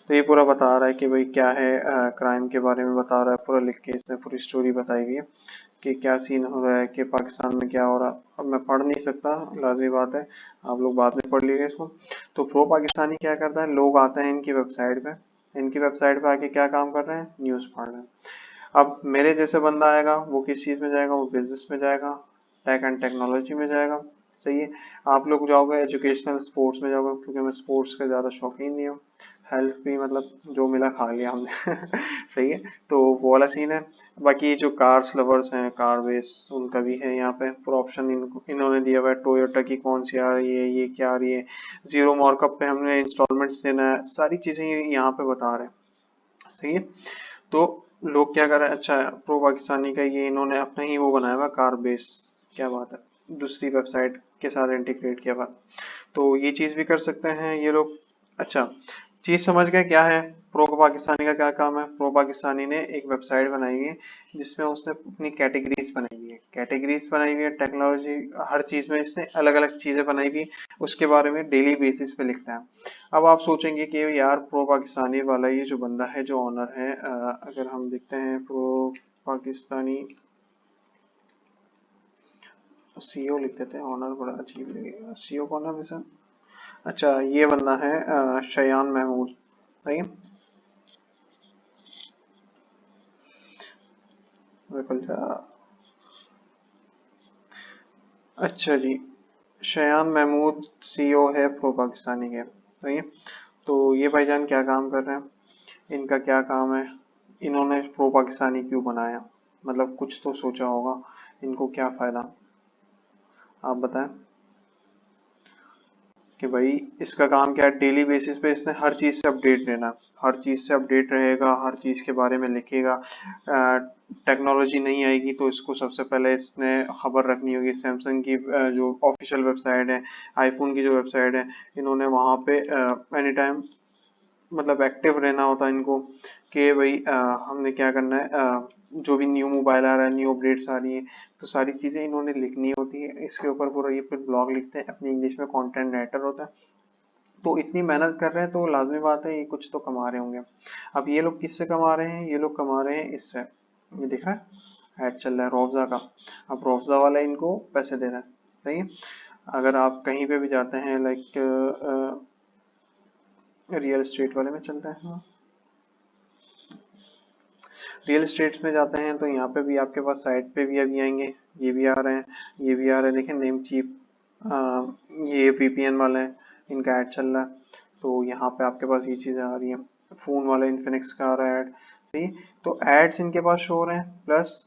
तो ये पूरा बता रहा है कि भाई क्या है, क्राइम के बारे में बता रहा है पूरा लिख के, इसने पूरी स्टोरी बताई हुई है कि क्या सीन हो रहा है, कि पाकिस्तान में क्या हो रहा है। अब मैं पढ़ नहीं सकता, लाजमी बात है, आप लोग बाद में पढ़ लीजिए इसको। तो प्रो पाकिस्तानी क्या करता है, लोग आते हैं इनकी वेबसाइट पे, इनकी वेबसाइट पे आके क्या काम कर रहे हैं, न्यूज़ पढ़ रहे हैं। अब मेरे जैसे बंदा आएगा, वो किस चीज़ में जाएगा, वो बिजनेस में जाएगा, टेक एंड टेक्नोलॉजी में जाएगा। सही है। आप लोग जाओगे एजुकेशनल स्पोर्ट्स में जाओगे, क्योंकि मैं स्पोर्ट्स का ज़्यादा शौकीन नहीं हूँ। हेल्थ भी मतलब जो मिला खा लिया हमने सही है, तो वो वाला सीन है। बाकी जो कार्स लवर्स हैं, कार बेस, उनका भी है यहाँ पे पूरा ऑप्शन इन्होंने दिया हुआ है। टोयोटा की कौन सी आ रही है, ये क्या आ रही है, जीरो मार्कअप पे हमने इंस्टॉलमेंट्स देना है, सारी चीज़ें यहाँ पे बता रहे हैं। सही है। तो लोग क्या कर रहे हैं, अच्छा प्रो पाकिस्तानी का ये इन्होंने अपना ही वो बनाया हुआ कार बेस, क्या बात है, दूसरी वेबसाइट के साथ इंटीग्रेट किया हुआ, तो ये चीज भी कर सकते हैं ये लोग। अच्छा, चीज समझ गए क्या है प्रो पाकिस्तानी का क्या काम है। प्रो पाकिस्तानी ने एक वेबसाइट बनाई है जिसमें उसने अपनी कैटेगरीज बनाई हुई है, टेक्नोलॉजी, हर चीज में इसने अलग अलग चीजें बनाई हुई, उसके बारे में डेली बेसिस पे लिखता है। अब आप सोचेंगे कि यार प्रो पाकिस्तानी वाला ये जो बंदा है, जो ऑनर है, अगर हम देखते हैं प्रो पाकिस्तानी सीईओ लिख देते हैं, ऑनर बड़ा अजीब लगेगा, सीईओ कौन है वैसे। अच्छा, ये बंदा है शयान महमूद, सही है। बिल्कुल अच्छा जी, शयान महमूद सीईओ है प्रो पाकिस्तानी के, सही है। तो ये भाईजान क्या काम कर रहे हैं, इनका क्या काम है, इन्होंने प्रो पाकिस्तानी क्यों बनाया, मतलब कुछ तो सोचा होगा, इनको क्या फायदा, आप बताएं। कि भाई इसका काम क्या है, डेली बेसिस पे इसने हर चीज़ से अपडेट लेना, हर चीज़ से अपडेट रहेगा, हर चीज़ के बारे में लिखेगा। टेक्नोलॉजी नहीं आएगी तो इसको सबसे पहले इसने खबर रखनी होगी। सैमसंग की जो ऑफिशियल वेबसाइट है, आईफोन की जो वेबसाइट है, इन्होंने वहाँ पे एनी टाइम मतलब एक्टिव रहना होता है इनको, कि भाई हमने क्या करना है, जो भी न्यू मोबाइल आ रहा है, न्यू अपडेट्स आ रही है, तो सारी चीज़ें इन्होंने लिखनी होती है इसके ऊपर पूरा। ये फिर ब्लॉग लिखते हैं, अपनी इंग्लिश में कंटेंट राइटर होता है। तो इतनी मेहनत कर रहे हैं तो लाजमी बात है ये कुछ तो कमा रहे होंगे। अब ये लोग किससे कमा रहे हैं, ये लोग कमा रहे हैं इससे, ये दिख रहा है ऐड चल रहा है रोफ्जा का। अब रोफ्जा वाला इनको पैसे दे रहा है, सही है। अगर आप कहीं पे भी जाते हैं, लाइक रियल एस्टेट वाले में चलते हैं, हाँ, रियल एस्टेट में जाते हैं तो यहाँ पे भी आपके पास साइट पे भी अभी आएंगे, ये भी आ रहे हैं, ये भी आ रहे हैं, देखें नेम चीप, ये वीपीएन वाले हैं, इनका ऐड चल रहा है। तो यहाँ पे आपके पास ये चीज़ें आ रही हैं, फ़ोन वाले इन्फिनिक्स का आ रहा है ऐड, सही। तो एड्स इनके पास शो हो रहे हैं, प्लस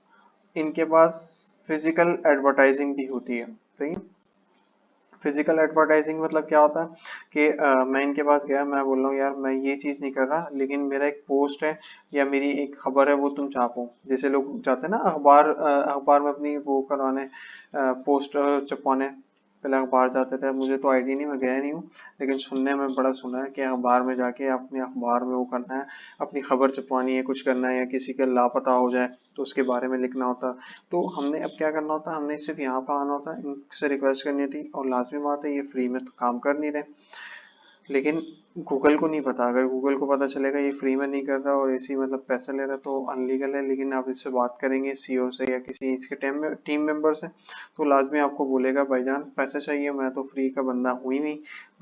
इनके पास फिजिकल एडवर्टाइजिंग भी होती है, सही। फिजिकल एडवर्टाइजिंग मतलब क्या होता है कि मैं इनके पास गया, मैं बोल रहा हूँ यार मैं ये चीज़ नहीं कर रहा, लेकिन मेरा एक पोस्ट है या मेरी एक खबर है वो तुम छापो। जैसे लोग जाते हैं ना अखबार, अखबार में अपनी वो करवाने, पोस्ट छपवाने, पहले अखबार जाते थे, मुझे तो आइडिया नहीं, मैं गया नहीं हूँ, लेकिन सुनने में बड़ा सुना है कि अखबार में जाके अपने अखबार में वो करना है, अपनी खबर छपवानी है, कुछ करना है, या किसी का लापता हो जाए तो उसके बारे में लिखना होता। तो हमने अब क्या करना होता, हमने सिर्फ यहाँ पर आना होता, इनसे रिक्वेस्ट करनी थी, और लाजमी बात है ये फ्री में तो काम कर नहीं रहे, लेकिन गूगल को नहीं पता। अगर गूगल को पता चलेगा ये फ्री में नहीं कर रहा और ऐसे ही मतलब पैसे ले रहा है तो अनलीगल है। लेकिन आप इससे बात करेंगे सीईओ से या किसी इसके टीम मेंबर से, तो लाजमी आपको बोलेगा भाईजान पैसे चाहिए, मैं तो फ्री का बंदा हूँ ही नहीं,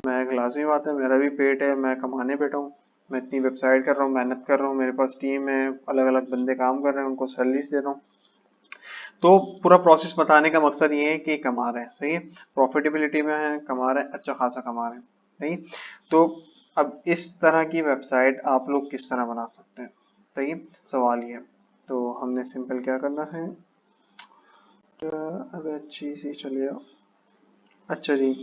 मैं लाजमी बात है मेरा भी पेट है, मैं कमाने बैठा हूँ, मैं इतनी वेबसाइट कर रहा हूँ, मेहनत कर रहा हूँ, मेरे पास टीम है, अलग अलग बंदे काम कर रहे हैं, उनको सैलरीज दे रहा हूँ। तो पूरा प्रोसेस बताने का मकसद ये है कि कमा रहे हैं, सही है, प्रॉफिटेबिलिटी में है, कमा रहे हैं, अच्छा खासा कमा रहे हैं, सही। तो अब इस तरह की वेबसाइट आप लोग किस तरह बना सकते हैं, सही है, सवाल ये है। तो हमने सिंपल क्या करना है, तो अब अच्छी सी चलिए, अच्छा जी,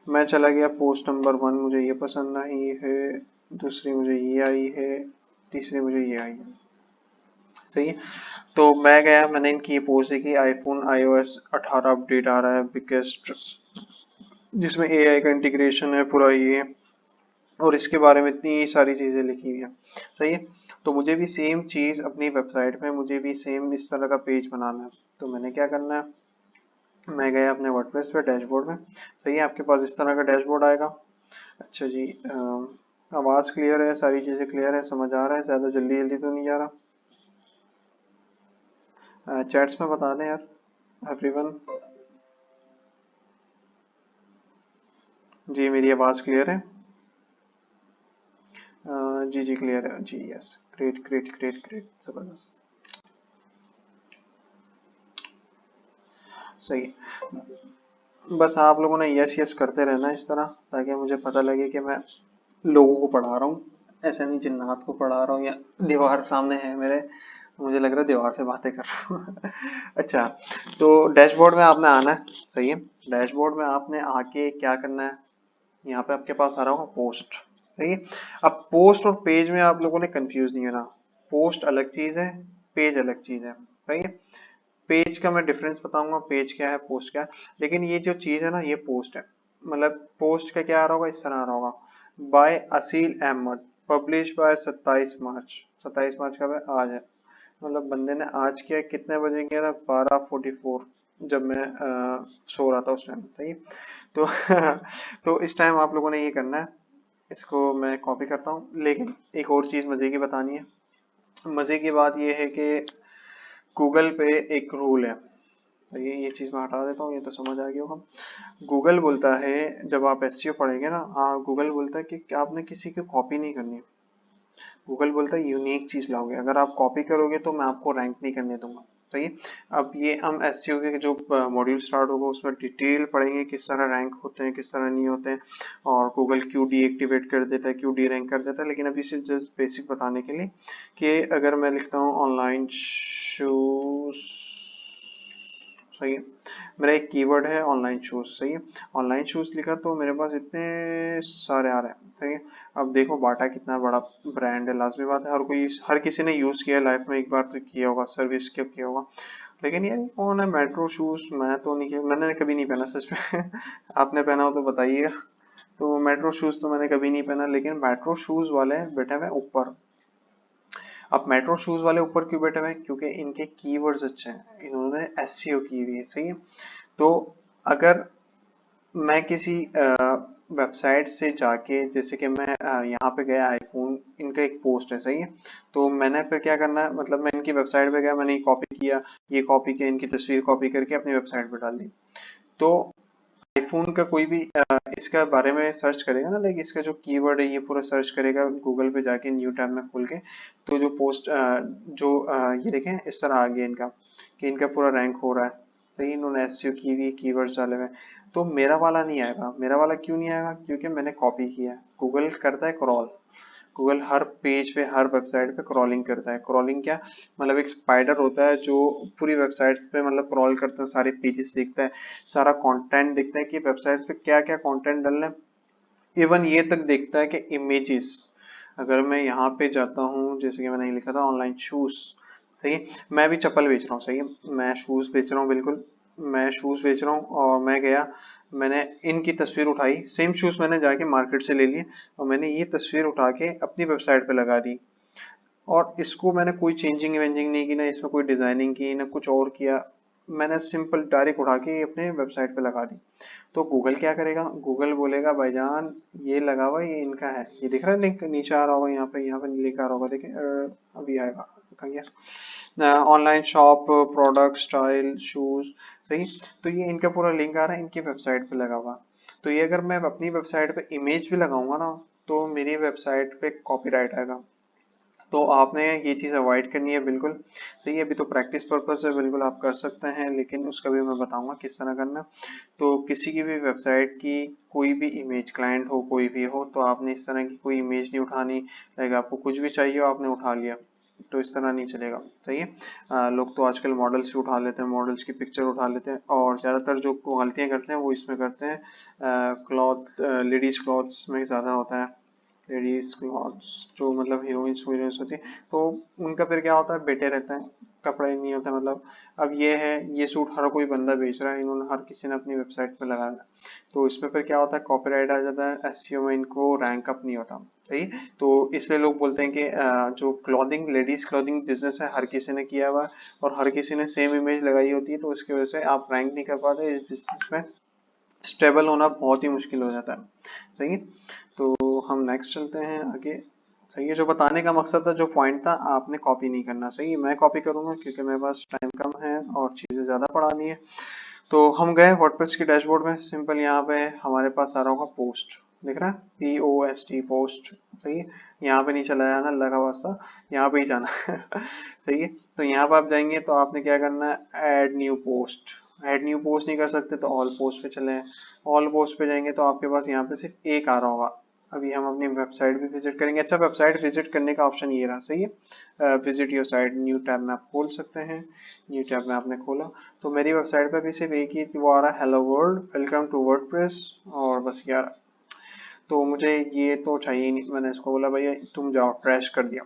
मैं चला गया पोस्ट नंबर 1, मुझे ये पसंद आई है, दूसरी मुझे ये आई है, तीसरी मुझे ये आई है, सही है। तो मैं गया, मैंने इनकी ये पोस्ट देखी, आईफोन iOS 18 अपडेट आ रहा है बिगेस्ट, जिसमें एआई का इंटीग्रेशन है पूरा ये, और इसके बारे में इतनी सारी चीज़ें लिखी हुई है, सही है। तो मुझे भी सेम चीज़ अपनी वेबसाइट में, मुझे भी सेम इस तरह का पेज बनाना है। तो मैंने क्या करना है, मैं गया अपने वर्डप्रेस पे डैशबोर्ड में, सही है, आपके पास इस तरह का डैशबोर्ड आएगा। अच्छा जी, आवाज़ क्लियर है, सारी चीज़ें क्लियर है, समझ आ रहा है, ज़्यादा जल्दी जल्दी तो नहीं जा रहा। चैट्स में बता दें यार एवरीवन। जी मेरी आवाज़ क्लियर है, जी जी क्लियर है जी, yes, great great great great, ज़बरदस्त, सही है। बस आप लोगों ने यस यस करते रहना इस तरह, ताकि मुझे पता लगे कि मैं लोगों को पढ़ा रहा हूँ, ऐसा नहीं जिन्नात को पढ़ा रहा हूँ या दीवार सामने है मेरे, मुझे लग रहा है दीवार से बातें कर रहा हूँ। अच्छा, तो डैशबोर्ड में आपने आना है, सही है। डैशबोर्ड में आपने आके क्या करना है, यहाँ पे आपके पास आ रहा होगा पोस्ट, सही है। अब पोस्ट और पेज में आप लोगों ने कंफ्यूज नहीं होना, पोस्ट अलग चीज है, पेज अलग चीज है, सही है। पेज का मैं डिफरेंस बताऊंगा, पेज क्या है पोस्ट क्या है, लेकिन ये जो चीज है ना ये पोस्ट है। मतलब पोस्ट का क्या आ रहा होगा, इस तरह आ रहा होगा, by Aseel Ahmed, publish by 27 March. 27 मार्च का आज है, मतलब बंदे ने आज किया, कितने बजे किया था, 12:44, जब मैं सो रहा था उस टाइम, सही है। तो तो इस टाइम आप लोगों ने ये करना है, इसको मैं कॉपी करता हूँ। लेकिन एक और चीज मजे की बतानी है, मजे की बात ये है कि गूगल पे एक रूल है, तो ये चीज मैं हटा देता हूँ, ये तो समझ आ गया होगा। गूगल बोलता है, जब आप एसईओ पढ़ेंगे ना, गूगल बोलता है कि आपने किसी की कॉपी नहीं करनी। गूगल बोलता है यूनिक चीज लाओगे, अगर आप कॉपी करोगे तो मैं आपको रैंक नहीं करने दूंगा, सही है। अब ये हम एसईओ के जो मॉड्यूल स्टार्ट होगा उसमें डिटेल पढ़ेंगे, किस तरह रैंक होते हैं, किस तरह नहीं होते हैं, और गूगल क्यों डीएक्टिवेट कर देता है, क्यों डी रैंक कर देता है। लेकिन अभी सिर्फ जस्ट बेसिक बताने के लिए कि अगर मैं लिखता हूँ ऑनलाइन शूज, सही है, मेरा एक कीवर्ड है ऑनलाइन शूज, सही है। ऑनलाइन शूज लिखा तो मेरे पास इतने सारे आ रहे हैं, सही है। अब देखो बाटा कितना बड़ा ब्रांड है, लाजमी बात है हर किसी ने यूज किया लाइफ में, एक बार तो किया होगा, सर्विस क्यों किया होगा। लेकिन यार ये कौन है मेट्रो शूज, मैं तो नहीं किया, मैंने कभी नहीं पहना सच में। आपने पहना हो तो बताइएगा। तो मेट्रो शूज तो मैंने कभी नहीं पहना, लेकिन मेट्रो शूज वाले बैठे हुए ऊपर। अब मेट्रो शूज वाले ऊपर क्यों बैठे हुए हैं, क्योंकि इनके कीवर्ड्स अच्छे हैं, इन्होंने एसईओ की हुई है, सही है। तो अगर मैं किसी वेबसाइट से जाके, जैसे कि मैं यहाँ पे गया आईफोन, इनका एक पोस्ट है, सही है। तो मैंने फिर क्या करना है, मतलब मैं इनकी वेबसाइट पे गया, मैंने ये कॉपी किया, ये कॉपी किया, इनकी तस्वीर कॉपी करके अपनी वेबसाइट पे डाल दी। तो आईफोन का कोई भी इसका बारे में सर्च करेगा ना, लाइक इसका जो कीवर्ड है ये पूरा सर्च करेगा गूगल पे जाके न्यू टैब में खोल के, तो जो पोस्ट ये देखें इस तरह आ गया इनका, कि इनका पूरा रैंक हो रहा है, सही। इन्होंने एसईओ की हुई कीवर्ड्स डाले हुए हैं। तो मेरा वाला नहीं आएगा, मेरा वाला क्यों नहीं आएगा, क्योंकि मैंने कॉपी किया है। गूगल करता है क्रॉल, गूगल हर पेज पे हर वेबसाइट पे क्रॉलिंग करता है। क्रॉलिंग क्या, मतलब एक स्पाइडर होता है जो पूरी वेबसाइट्स पे मतलब क्रॉल करता है, सारे पेजेस देखता है, सारा कंटेंट देखता है कि वेबसाइट्स पे क्या क्या कंटेंट डालना है। इवन ये तक देखता है कि इमेजेस, अगर मैं यहाँ पे जाता हूँ, जैसे कि मैंने लिखा था ऑनलाइन शूज, सही है, मैं भी चप्पल बेच रहा हूँ, सही है, मैं शूज बेच रहा हूँ, बिल्कुल मैं शूज बेच रहा हूँ। और मैं गया, मैंने इनकी तस्वीर उठाई, सेम शूज मैंने जाके मार्केट से ले लिए, और मैंने ये तस्वीर उठा के अपनी वेबसाइट पे लगा दी। और इसको मैंने कोई चेंजिंग वेंजिंग नहीं की, ना इसमें कोई डिजाइनिंग की, ना कुछ और किया, मैंने सिंपल डायरेक्ट उठा के अपने वेबसाइट पे लगा दी। तो गूगल क्या करेगा, गूगल बोलेगा भाईजान ये लगा हुआ, ये इनका है, ये दिख रहा है लिंक नीचे आ रहा होगा, यहाँ पे लिखा आ रहा होगा, देखिए अभी आएगा, कहाँ गया, online shop product style shoes, सही। तो ये इनका पूरा लिंक आ रहा है इनकी वेबसाइट पे लगा हुआ। तो ये अगर मैं अपनी वेबसाइट पे इमेज भी लगाऊंगा ना, तो मेरी वेबसाइट पे कॉपीराइट आएगा। तो आपने ये चीज़ अवॉइड करनी है, बिल्कुल सही है। अभी तो प्रैक्टिस पर्पस है, बिल्कुल आप कर सकते हैं, लेकिन उसका भी मैं बताऊंगा किस तरह करना। तो किसी की भी वेबसाइट की कोई भी इमेज, क्लाइंट हो कोई भी हो, तो आपने इस तरह की कोई इमेज नहीं उठानी, लाइक आपको कुछ भी चाहिए हो आपने उठा लिया, तो इस तरह नहीं चलेगा, सही है। लोग तो आजकल मॉडल्स भी उठा लेते हैं, मॉडल्स की पिक्चर उठा लेते हैं, और ज़्यादातर जो गलतियाँ करते हैं वो इसमें करते हैं, क्लॉथ लेडीज क्लॉथ्स में ज़्यादा होता है, लेडीज क्लॉथ्स जो मतलब हीरोइंस हीरोइंस होती है, तो उनका फिर क्या होता है, बेटे रहते हैं, कपड़े नहीं होता, मतलब अब ये है, ये सूट हर कोई बंदा बेच रहा है, इन्होंने हर किसी ने अपनी वेबसाइट पे लगाया है, तो इसमें फिर क्या होता है, कॉपीराइट आ जाता है, एसईओ में इनको रैंक अप नहीं होता, सही। तो इसलिए लोग बोलते हैं कि जो क्लॉथिंग लेडीज क्लॉथिंग बिजनेस है हर किसी ने किया हुआ है, और हर किसी ने सेम इमेज लगाई होती है, तो इसकी वजह से आप रैंक नहीं कर पाते इस बिजनेस में, स्टेबल होना बहुत ही मुश्किल हो जाता है, सही है। तो हम नेक्स्ट चलते हैं आगे, सही है। जो बताने का मकसद था, जो पॉइंट था, आपने कॉपी नहीं करना, सही है। मैं कॉपी करूंगा क्योंकि मेरे पास टाइम कम है और चीजें ज्यादा पढ़ानी है। तो हम गए वर्डप्रेस की डैशबोर्ड में, सिंपल यहाँ पे हमारे पास आ रहा होगा पोस्ट, दिख रहा है POST पोस्ट, सही है। यहाँ पे नहीं चला जाना, अल्लाह का वास्ता यहाँ पे ही जाना है। सही है। तो यहाँ पे आप जाएंगे तो आपने क्या करना है, add new post, add new post नहीं कर सकते तो ऑल पोस्ट पे चले हैं। ऑल पोस्ट पे जाएंगे तो आपके पास यहाँ पे सिर्फ एक आ रहा होगा। अभी हम अपनी वेबसाइट भी विजिट करेंगे। अच्छा, वेबसाइट विजिट करने का ऑप्शन ये रहा, सही है। Visit your site, new tab में आप खोल सकते हैं। न्यू टैब में आपने खोला तो मेरी वेबसाइट पे भी सिर्फ एक ही वो आ रहा है, hello world welcome to WordPress, और बस यार। तो मुझे ये तो चाहिए नहीं, मैंने इसको बोला भैया तुम जाओ, ट्रैश कर दिया।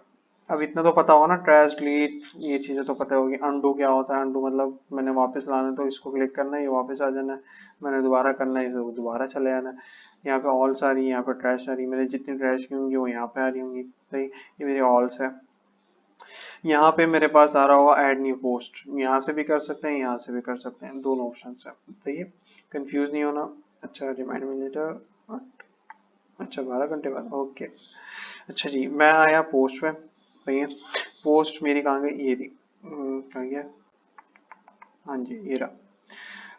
अब इतना तो पता होगा ना, ट्रैश डिलीट ये चीज़ें तो पता होगी। अनडू क्या होता है, अनडू मतलब मैंने वापस लाना है तो इसको क्लिक करना है, ये वापस आ जाना है। मैंने दोबारा करना है तो दोबारा चले आना है। यहाँ पे ऑल सारी, यहाँ पे ट्रैश आ रही, मैंने जितनी ट्रैश की होंगी वो यहाँ पे आ रही होंगी, सही। ये मेरी ऑल्स है। यहाँ पे मेरे पास आ रहा होगा ऐड न्यू पोस्ट, यहाँ से भी कर सकते हैं, यहाँ से भी कर सकते हैं, दोनों ऑप्शन है, सही है। कंफ्यूज नहीं होना। अच्छा, रिमाइंड मी लेटर, अच्छा 12 घंटे बाद, ओके। अच्छा जी, मैं आया पोस्ट में, सही है। पोस्ट मेरी कहाँ गई, ये थी, कहाँ गया, हाँ जी ये रहा।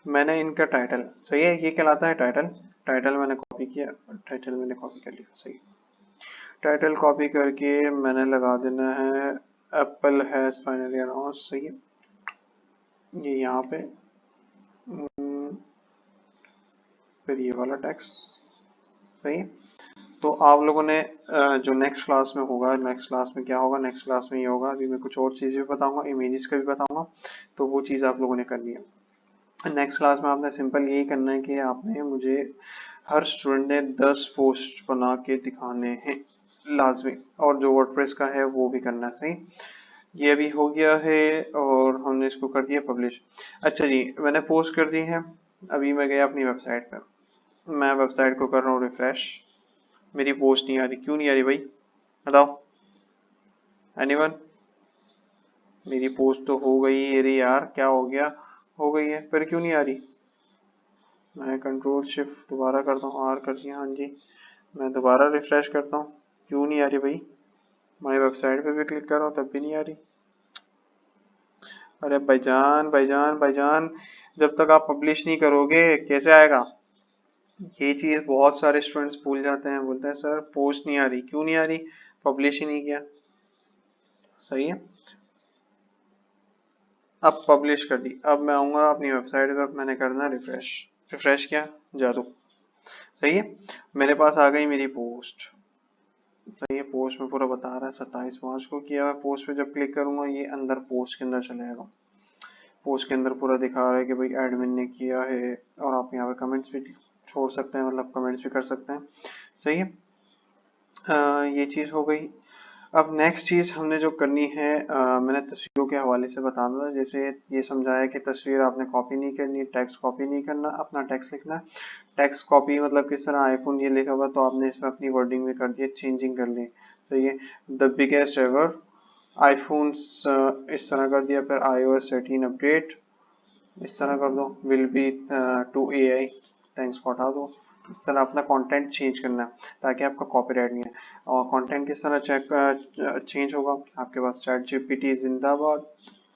मैंने इनका टाइटल, सही है, ये कहलाता है टाइटल। टाइटल मैंने कॉपी किया, टाइटल मैंने कॉपी कर लिया, सही। टाइटल कॉपी करके मैंने लगा देना है एप्पल हैज फाइनली अनाउंस, सही है। ये यहाँ पे फिर ये वाला टेक्स्ट, सही है। तो आप लोगों ने जो नेक्स्ट क्लास में होगा, नेक्स्ट क्लास में क्या होगा, नेक्स्ट क्लास में ये होगा। अभी मैं कुछ और चीज़ें भी बताऊंगा, इमेजेस का भी बताऊंगा, तो वो चीज़ आप लोगों ने करनी है। नेक्स्ट क्लास में आपने सिंपल यही करना है कि आपने मुझे, हर स्टूडेंट ने 10 पोस्ट बना के दिखाने हैं लाजमी, और जो वर्डप्रेस का है वो भी करना है, सही। ये भी हो गया है और हमने इसको कर दिया पब्लिश। अच्छा जी, मैंने पोस्ट कर दी है। अभी मैं गया अपनी वेबसाइट पे, मैं वेबसाइट को कर रहा हूँ रिफ्रेश। मेरी पोस्ट नहीं आ रही, क्यों नहीं आ रही भाई, बताओ एनीवन। मेरी पोस्ट तो हो गई है रे यार, क्या हो गया, हो गई है, पर क्यों नहीं आ रही। मैं कंट्रोल शिफ्ट दोबारा करता हूँ, आर कर दिया, हाँ जी। मैं दोबारा रिफ्रेश करता हूँ, क्यों नहीं आ रही भाई। मैं वेबसाइट पे भी क्लिक कर रहा हूँ तब भी नहीं आ रही। अरे भाईजान भाईजान भाईजान, जब तक आप पब्लिश नहीं करोगे कैसे आएगा। ये चीज बहुत सारे स्टूडेंट्स भूल जाते हैं, बोलते हैं सर पोस्ट नहीं आ रही, क्यों नहीं आ रही, पब्लिश ही नहीं किया, सही है। अब पब्लिश कर दी। अब मैं आऊंगा अपनी वेबसाइट पे, मैंने करना रिफ्रेश, रिफ्रेश किया, जादू, सही है। मेरे पास आ गई मेरी पोस्ट, सही है। पोस्ट में पूरा बता रहा है 27 मार्च को किया हुआ। पोस्ट पे जब क्लिक करूंगा ये अंदर पोस्ट के अंदर चले जाएगा। पोस्ट के अंदर पूरा दिखा रहा है कि भाई एडमिन ने किया है, और आप यहाँ पे कमेंट्स भी छोड़ सकते हैं, मतलब कमेंट्स भी कर सकते हैं, सही है। ये चीज़ हो गई। अब नेक्स्ट चीज़ हमने जो करनी है, मैंने तस्वीरों के हवाले से बताना था। जैसे ये समझाया कि तस्वीर आपने कॉपी नहीं करनी, टेक्स्ट कॉपी नहीं करना, अपना टेक्स्ट लिखना है। टेक्स्ट कॉपी मतलब किस तरह, आईफोन ये लिखा हुआ तो आपने इसमें अपनी वर्डिंग में कर दिया, चेंजिंग कर ली, सही है। द बिगेस्ट एवर आईफोन्स, इस तरह कर दिया। फिर iOS 13 अपडेट इस तरह कर दो, will be to AI, thanks को हटा दो। इस तरह अपना कंटेंट चेंज करना है ताकि आपका कॉपीराइट नहीं है। और कंटेंट किस तरह चेंज होगा, आपके पास चैट GPT जिंदाबाद,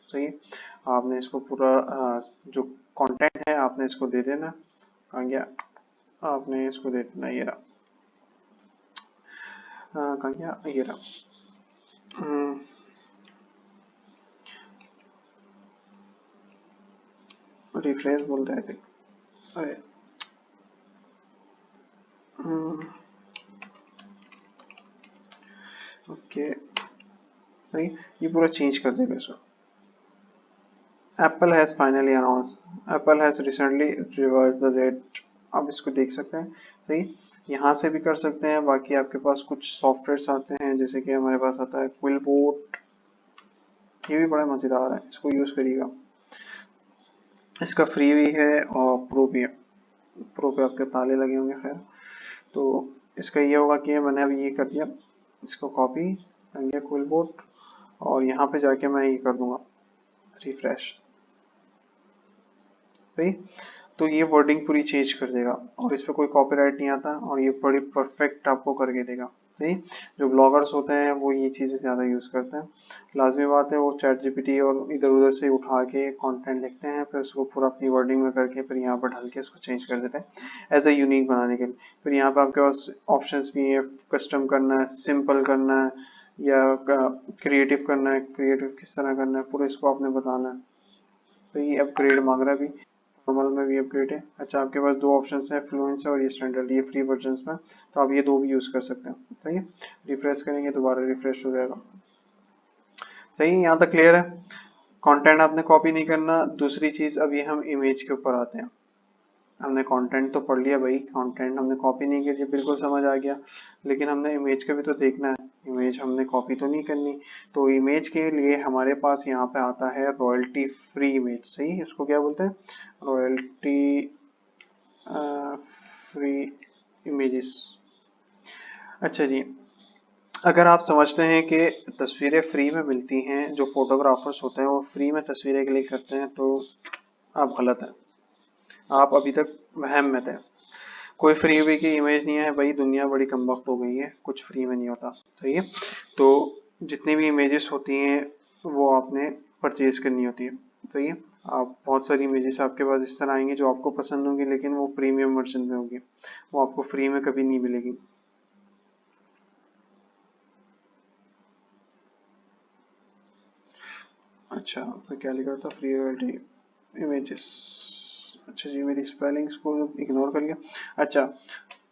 सही है। आपने इसको पूरा जो कंटेंट है आपने इसको दे देना, कहाँ गया, आपने इसको दे देना, ये रहा, कहाँ गया, ये रहा। रिफ्रेश बोलते हैं, अरे ओके, सही। ये पूरा चेंज कर देगा इसको। Apple has finally announce, Apple has recently revised the rate, आप इसको देख सकते हैं, सही। यहाँ से भी कर सकते हैं। बाकी आपके पास कुछ सॉफ्टवेयर्स आते हैं, जैसे कि हमारे पास आता है क्विलबोर्ड, ये भी बड़ा मजेदार है, इसको यूज करिएगा। इसका फ्री भी है और प्रो भी है। प्रो पे आपके ताले लगे होंगे, खैर। तो इसका ये होगा कि मैंने अभी ये कर दिया, इसको कॉपी करेंगे क्विलबोर्ड, और यहाँ पे जाके मैं ये कर दूंगा रिफ्रेश, सही। तो ये वर्डिंग पूरी चेंज कर देगा और इस पर कोई कॉपीराइट नहीं आता, और ये बड़ी परफेक्ट आपको करके देगा, सही। जो ब्लॉगर्स होते हैं वो ये चीज़ें ज़्यादा यूज़ करते हैं। लाजमी बात है, वो चैट GPT और इधर उधर से उठा के कंटेंट लिखते हैं, फिर उसको पूरा अपनी वर्डिंग में करके फिर यहाँ पर डाल के उसको चेंज कर देते हैं एज ए यूनिक बनाने के लिए। फिर यहाँ पर आपके पास ऑप्शंस भी है, कस्टम करना है, सिंपल करना है, या क्रिएटिव करना है। क्रिएटिव किस तरह करना है पूरा इसको आपने बताना है, तो ये अपग्रेड मांग रहा है अभी। नॉर्मल में भी अपग्रेड है। अच्छा, आपके पास दो ऑप्शन है, फ्लुएंस और ये स्टैंडर्ड, ये फ्री वर्जन में, तो आप ये दो भी यूज कर सकते हैं। सही है, रिफ्रेश करेंगे दोबारा रिफ्रेश हो जाएगा। सही है, यहाँ तक क्लियर है। कंटेंट आपने कॉपी नहीं करना। दूसरी चीज, अभी हम इमेज के ऊपर आते हैं। हमने कंटेंट तो पढ़ लिया भाई, कंटेंट हमने कॉपी नहीं किया, बिल्कुल समझ आ गया, लेकिन हमने इमेज का भी तो देखना है, इमेज हमने कॉपी तो नहीं करनी। तो इमेज के लिए हमारे पास यहाँ पे आता है रॉयल्टी फ्री इमेज। सही, इसको क्या बोलते हैं, रॉयल्टी फ्री इमेजेस। अच्छा जी, अगर आप समझते हैं कि तस्वीरें फ्री में मिलती हैं, जो फोटोग्राफर्स होते हैं वो फ्री में तस्वीरें क्लिक करते हैं, तो आप गलत हैं। आप अभी तक वहम में थे। कोई फ्री वी की इमेज नहीं है भाई, दुनिया बड़ी कमबख्त हो गई है, कुछ फ्री में नहीं होता। सही है, तो जितनी भी इमेजेस होती हैं वो आपने परचेज करनी होती है। सही है, आप बहुत सारी इमेजेस आपके पास इस तरह आएंगी जो आपको पसंद होंगी, लेकिन वो प्रीमियम वर्जन में होगी, वो आपको फ्री में कभी नहीं मिलेगी। अच्छा, तो क्या लिखा था, फ्री रॉयल्टी इमेजेस। अच्छा जी, मेरी स्पेलिंग्स को इग्नोर कर लिया। अच्छा,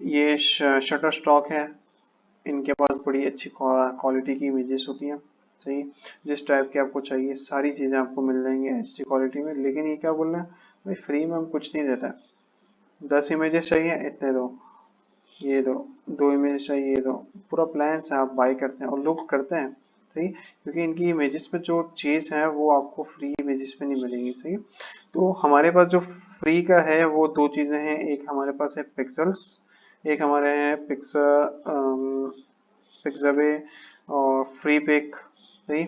ये शटर स्टॉक है, इनके पास बड़ी अच्छी क्वालिटी की इमेजेस होती हैं। सही, जिस टाइप की आपको चाहिए सारी चीज़ें आपको मिल जाएंगी एचडी क्वालिटी में। लेकिन ये क्या बोल रहे हैं भाई, फ्री में हम कुछ नहीं देता है। 10 इमेजेस चाहिए, इतने दो, ये दो, 2 इमेज चाहिए, ये दो, पूरा प्लान से आप बाई करते हैं और लोग करते हैं। सही, क्योंकि इनकी इमेजेस पे जो चीज़ है वो आपको फ्री इमेजेस पे नहीं मिलेंगी। सही, तो हमारे पास जो फ्री का है वो दो चीज़ें हैं, एक हमारे पास है पिक्सल्स, एक हमारे हैं पिक्साबे और फ्री पिक। सही,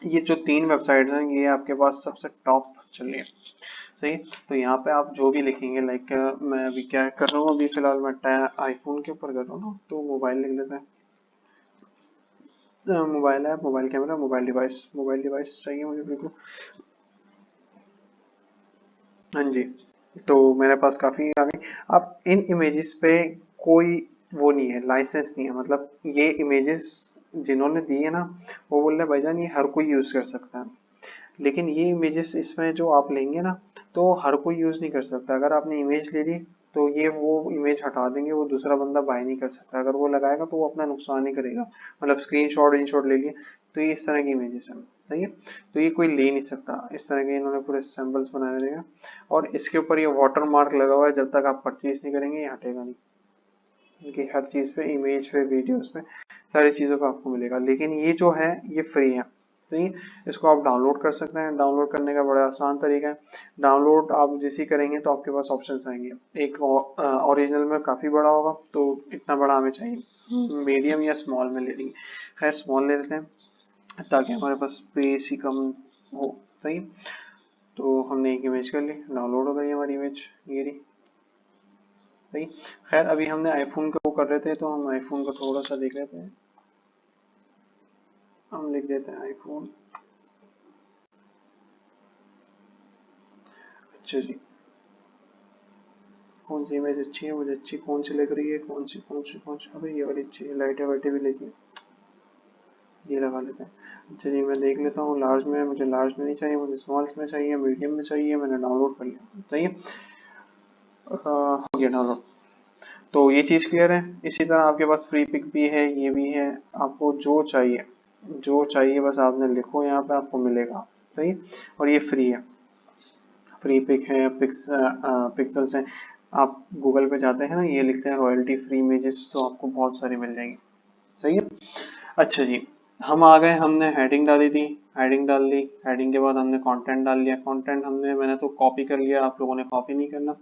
ये जो तीन वेबसाइट्स हैं ये आपके पास सबसे टॉप चल रही है। सही, तो यहाँ पे आप जो भी लिखेंगे, लाइक मैं अभी क्या कर रहा हूँ, अभी फिलहाल मैं आईफोन के ऊपर कर रहा हूँ ना, तो मोबाइल लिख लेते हैं। Mobile app, mobile camera, mobile device चाहिए मुझे बिल्कुल। हाँ जी, तो मेरे पास काफ़ी आ गई। अब इन इमेजेस पे कोई वो नहीं है, लाइसेंस नहीं है, मतलब ये इमेजेस जिन्होंने दी है ना, वो बोल रहे हैं भाईजान ये हर कोई यूज़ कर सकता है। लेकिन ये इमेजेस इसमें जो आप लेंगे ना, तो हर कोई यूज़ नहीं कर सकता। अगर आपने इमेज ले ली तो ये वो इमेज हटा देंगे, वो दूसरा बंदा बाय नहीं कर सकता। अगर वो लगाएगा तो वो अपना नुकसान ही करेगा, मतलब स्क्रीनशॉट इनशॉट ले लिए, तो ये इस तरह की इमेजेस हैं। सही है, तो ये कोई ले नहीं सकता, इस तरह के इन्होंने पूरे सैम्पल्स बनाए हुए हैं। और इसके ऊपर ये वाटर मार्क लगा हुआ है, जब तक आप परचेज नहीं करेंगे ये हटेगा नहीं। इनकी हर चीज़ पे, इमेज पे, वीडियोस पे, सारी चीज़ों पे आपको मिलेगा। लेकिन ये जो है ये फ्री है। सही, इसको आप डाउनलोड कर सकते हैं। डाउनलोड करने का बड़ा आसान तरीका है। डाउनलोड आप जैसे ही करेंगे तो आपके पास ऑप्शंस आएंगे। एक ओरिजिनल में काफ़ी बड़ा होगा, तो इतना बड़ा हमें चाहिए, मीडियम या स्मॉल में ले लेंगे। खैर स्मॉल ले लेते हैं ताकि हमारे पास स्पेस ही कम हो। सही, तो हमने एक इमेज कर ली, डाउनलोड हो गई हमारी इमेज, ये रही। सही, खैर अभी हमने आईफोन का वो कर रहे थे, तो हम आईफोन का थोड़ा सा देख लेते हैं। हम लिख देते हैं आईफोन। अच्छा जी, कौन सी इमेज अच्छी है, मुझे अच्छी कौन सी लग रही है, कौन सी, अबे ये वाली अच्छी है, लाइटें वाइटें भी लेके ये लगा लेते हैं। अच्छा जी, मैं देख लेता हूँ लार्ज में, मुझे लार्ज में नहीं चाहिए, मुझे स्मॉल में चाहिए, मीडियम में चाहिए। मैंने डाउनलोड कर लिया। सही है, हो गया डाउनलोड। तो ये चीज़ क्लियर है। इसी तरह आपके पास फ्री पिक भी है, ये भी है। आपको जो चाहिए, जो चाहिए बस आपने लिखो, यहाँ पे आपको मिलेगा। सही, और ये फ्री है। फ्री पिक है, पिक्सल्स हैं। आप गूगल पे जाते हैं ना, ये लिखते हैं रॉयल्टी फ्री इमेजेस, तो आपको बहुत सारी मिल जाएंगी। सही है, अच्छा जी, हम आ गए, हमने हेडिंग डाली थी, हेडिंग डाल ली, हेडिंग के बाद हमने कंटेंट डाल लिया, कंटेंट मैंने तो कॉपी कर लिया, आप लोगों ने कॉपी नहीं करना।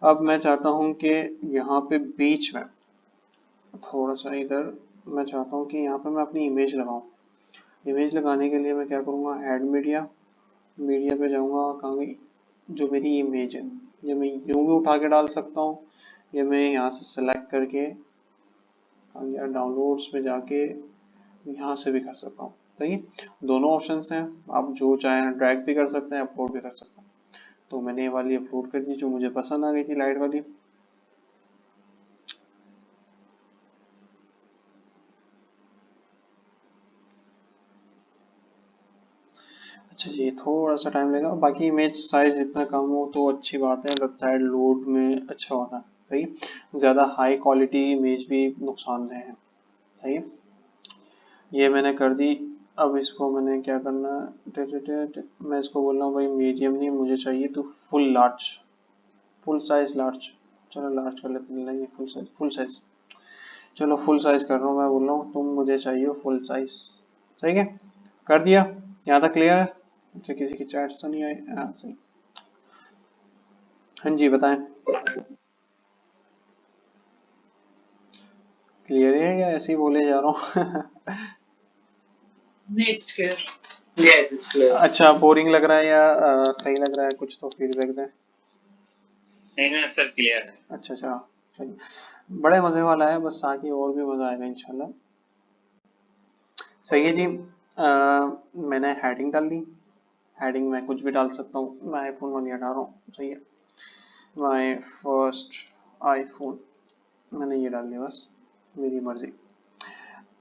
अब मैं चाहता हूँ कि यहाँ पे बीच में थोड़ा सा इधर, मैं चाहता हूँ कि यहाँ पे मैं अपनी इमेज लगाऊँ। इमेज लगाने के लिए मैं क्या करूँगा, ऐड मीडिया, मीडिया पे जाऊँगा, कहाँ गई जो मेरी इमेज है। ये मैं यूँ भी उठा के डाल सकता हूँ, या मैं यहाँ से सेलेक्ट करके या डाउनलोड्स में जाके यहाँ से भी कर सकता हूँ। सही, दोनों ऑप्शंस हैं, आप जो चाहें ड्रैग भी कर सकते हैं, अपलोड भी कर सकते हैं। तो मैंने ये वाली अपलोड कर दी जो मुझे पसंद आ गई थी, लाइट वाली। अच्छा जी, थोड़ा सा टाइम लगेगा। बाकी इमेज साइज जितना कम हो तो अच्छी बात है, वेबसाइट लोड में अच्छा होता है। सही, ज़्यादा हाई क्वालिटी इमेज भी नुकसानदेह है। सही है, ये मैंने कर दी। अब इसको मैंने क्या करना है, मैं इसको बोल रहा हूँ भाई मीडियम नहीं मुझे चाहिए तो full large, full size large. चलो लार्ज कर लेते हैं, नहीं फुल साइज, फुल साइज। चलो फुल साइज कर रहा हूँ, मैं बोल रहा हूँ तुम मुझे चाहिए फुल साइज। सही है, कर दिया। यहाँ तक क्लियर है? अच्छा, किसी की चैट्स तो नहीं आई? हाँ सही। हाँ जी बताएं, क्लियर है या ऐसे ही बोले जा रहा हूँ? It's clear. Yes, it's clear. अच्छा, बोरिंग लग रहा है या सही लग रहा है? कुछ तो फीडबैक दें। नहीं सर, क्लियर है। अच्छा अच्छा, सही, बड़े मजे वाला है, बस आगे और भी मजा आएगा इंशाल्लाह। सही है जी। मैंने हेडिंग डाल दी। हेडिंग में कुछ भी डाल सकता हूँ, मैं आईफोन वाली हटा रहा हूँ। सही है, माई फर्स्ट आईफोन, मैंने ये डाल दिया, बस मेरी मर्जी।